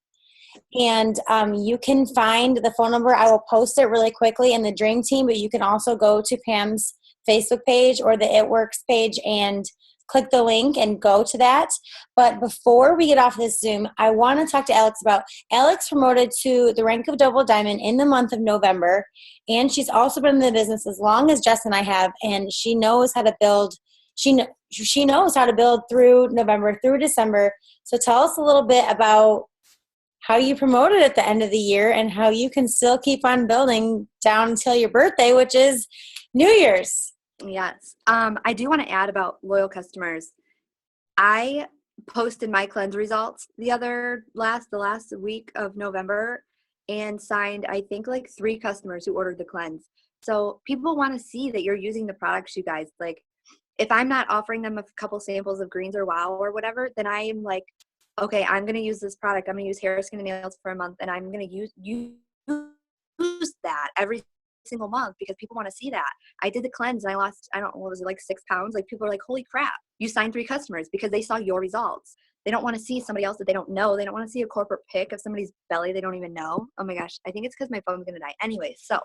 And you can find the phone number. I will post it really quickly in the Dream Team, but you can also go to Pam's Facebook page or the It Works page and click the link and go to that. But before we get off this Zoom, I want to talk to Alex about Alex promoted to the rank of Double Diamond in the month of November. And she's also been in the business as long as Jess and I have, and she knows how to build. She knows how to build through November, through December. So tell us a little bit about how you promoted at the end of the year and how you can still keep on building down until your birthday, which is New Year's. Yes. I do want to add about loyal customers. I posted my cleanse results the last week of November and signed, I think, like 3 customers who ordered the cleanse. So people want to see that you're using the products, you guys. Like, if I'm not offering them a couple samples of greens or wow or whatever, then I am like, okay, I'm going to use this product. I'm going to use hair, skin, and nails for a month, and I'm going to use that every single month because people want to see that. I did the cleanse and I lost, I don't know, what was it, like 6 pounds? Like, people are like, holy crap, you signed 3 customers because they saw your results. They don't want to see somebody else that they don't know. They don't want to see a corporate pic of somebody's belly they don't even know. Oh my gosh, I think it's because my phone's going to die. Anyway, so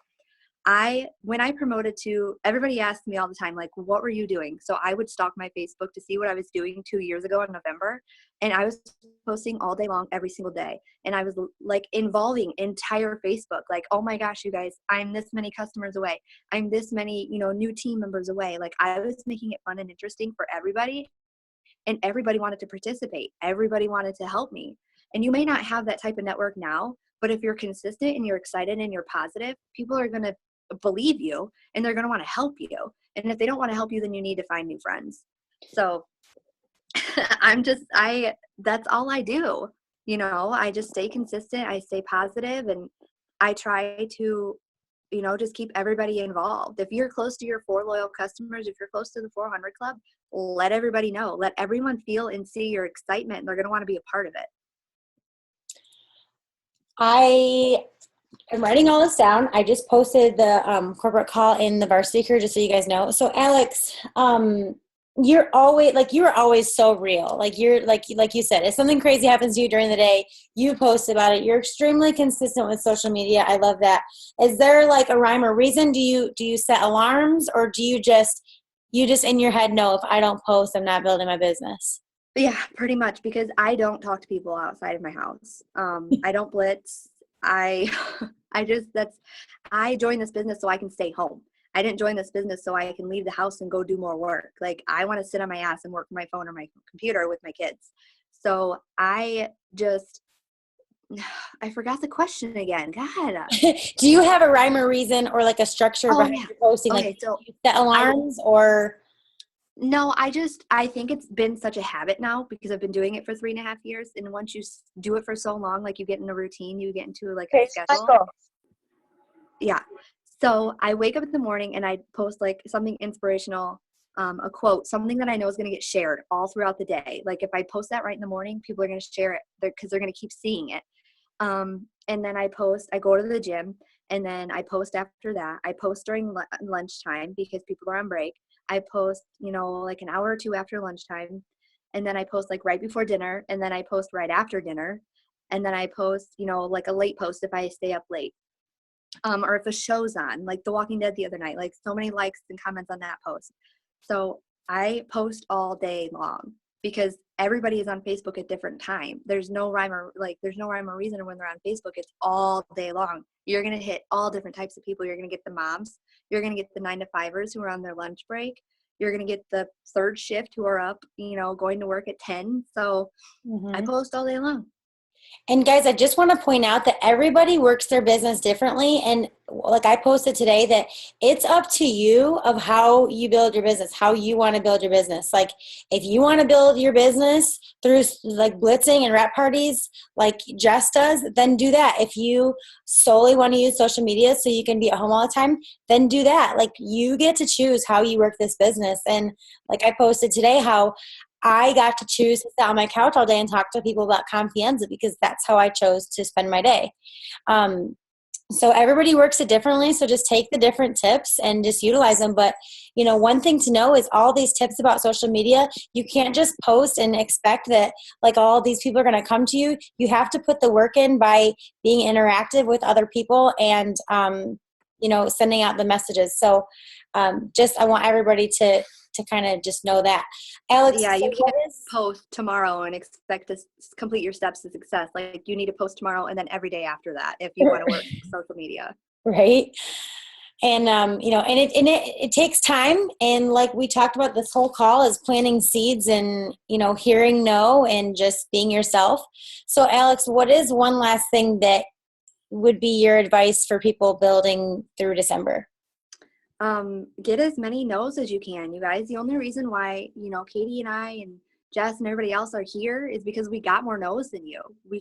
when I promoted to, everybody asked me all the time, like, what were you doing? So I would stalk my Facebook to see what I was doing 2 years ago in November. And I was posting all day long, every single day. And I was like involving entire Facebook, like, oh my gosh, you guys, I'm this many customers away. I'm this many, new team members away. Like, I was making it fun and interesting for everybody. And everybody wanted to participate. Everybody wanted to help me. And you may not have that type of network now, but if you're consistent and you're excited and you're positive, people are going to believe you and they're going to want to help you. And if they don't want to help you, then you need to find new friends. So that's all I do. I just stay consistent. I stay positive and I try to, just keep everybody involved. If you're close to your 4 loyal customers, if you're close to the 400 club, let everybody know, let everyone feel and see your excitement. And they're going to want to be a part of it. I am writing all this down. I just posted the corporate call in the Varsity Crew just so you guys know. So Alex, you were always so real. Like you're like you said, if something crazy happens to you during the day, you post about it. You're extremely consistent with social media. I love that. Is there like a rhyme or reason? Do you set alarms or do you just in your head know if I don't post, I'm not building my business? Yeah, pretty much, because I don't talk to people outside of my house. I don't blitz. I joined this business so I can stay home. I didn't join this business so I can leave the house and go do more work. Like, I want to sit on my ass and work from my phone or my computer with my kids. So I forgot the question again. God. Do you have a rhyme or reason or like a structure behind your posting? Okay, like, so you set alarms or? No, I think it's been such a habit now because I've been doing it for 3.5 years. And once you do it for so long, like, you get in a routine, you get into like a schedule. Yeah. So I wake up in the morning and I post like something inspirational, a quote, something that I know is going to get shared all throughout the day. Like, if I post that right in the morning, people are going to share it because they're going to keep seeing it. And then I go to the gym, and then I post after that. I post during lunchtime because people are on break. I post, like an hour or 2 after lunchtime. And then I post like right before dinner. And then I post right after dinner. And then I post, like a late post if I stay up late. Or if a show's on, like The Walking Dead the other night, like so many likes and comments on that post. So I post all day long because everybody is on Facebook at different time. There's no rhyme or reason when they're on Facebook. It's all day long. You're going to hit all different types of people. You're going to get the moms. You're going to get the 9-to-5ers who are on their lunch break. You're going to get the third shift who are up, going to work at 10. So I post all day long. And guys, I just want to point out that everybody works their business differently. And like I posted today, that it's up to you of how you build your business, how you want to build your business. Like if you want to build your business through like blitzing and rep parties like Jess does, then do that. If you solely want to use social media so you can be at home all the time, then do that. Like you get to choose how you work this business. And like I posted today, how I got to choose to sit on my couch all day and talk to people about Confianza because that's how I chose to spend my day. So everybody works it differently. So just take the different tips and just utilize them. But, one thing to know is all these tips about social media, you can't just post and expect that like all these people are going to come to you. You have to put the work in by being interactive with other people and, sending out the messages. So I want everybody to kind of just know that. Alex, yeah, you can't post tomorrow and expect to complete your steps to success. Like you need to post tomorrow and then every day after that if you want to work social media. Right. And, it takes time. And like we talked about this whole call is planting seeds and, hearing no and just being yourself. So Alex, what is one last thing that would be your advice for people building through December? Get as many no's as you can, you guys. The only reason why, Katie and I and Jess and everybody else are here is because we got more no's than you. We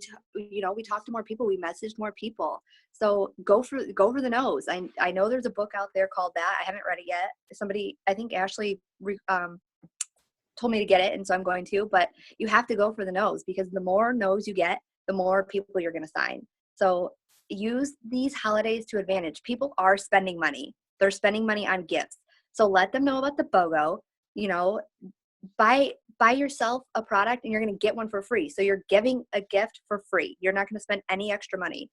talked to more people, we messaged more people. So go for the no's. I know there's a book out there called that. I haven't read it yet. Somebody, I think Ashley, told me to get it. And so I'm going to, but you have to go for the no's because the more no's you get, the more people you're going to sign. So use these holidays to advantage. People are spending money. They're spending money on gifts. So let them know about the BOGO, buy yourself a product and you're going to get one for free. So you're giving a gift for free. You're not going to spend any extra money.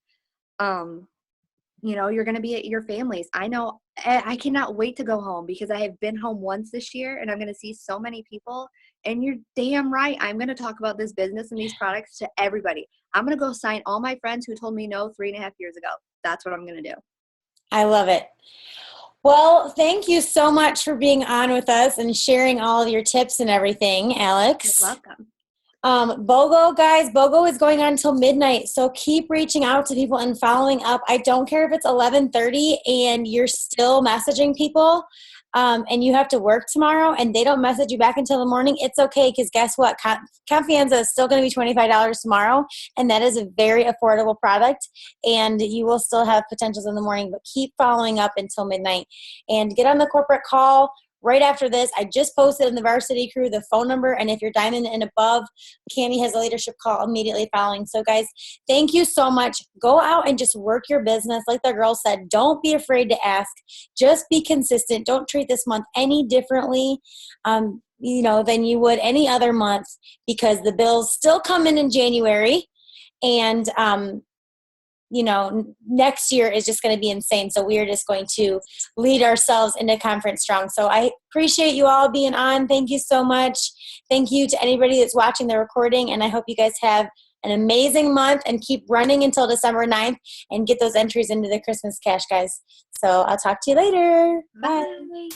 You're going to be at your family's. I know I cannot wait to go home because I have been home once this year and I'm going to see so many people, and you're damn right. I'm going to talk about this business and these products to everybody. I'm going to go sign all my friends who told me no 3.5 years ago. That's what I'm going to do. I love it. Well, thank you so much for being on with us and sharing all of your tips and everything, Alex. You're welcome. BOGO, guys, BOGO is going on until midnight. So keep reaching out to people and following up. I don't care if it's 11:30 and you're still messaging people and you have to work tomorrow and they don't message you back until the morning. It's okay because guess what? Confianza is still going to be $25 tomorrow, and that is a very affordable product, and you will still have potentials in the morning, but keep following up until midnight and get on the corporate call. Right after this, I just posted in the Varsity Crew the phone number, and if you're diamond and above, Cami has a leadership call immediately following. So guys, thank you so much. Go out and just work your business. Like the girl said, don't be afraid to ask. Just be consistent. Don't treat this month any differently than you would any other month, because the bills still come in January, and next year is just going to be insane. So we are just going to lead ourselves into conference strong. So I appreciate you all being on. Thank you so much. Thank you to anybody that's watching the recording. And I hope you guys have an amazing month and keep running until December 9th and get those entries into the Christmas cash, guys. So I'll talk to you later. Bye. Bye.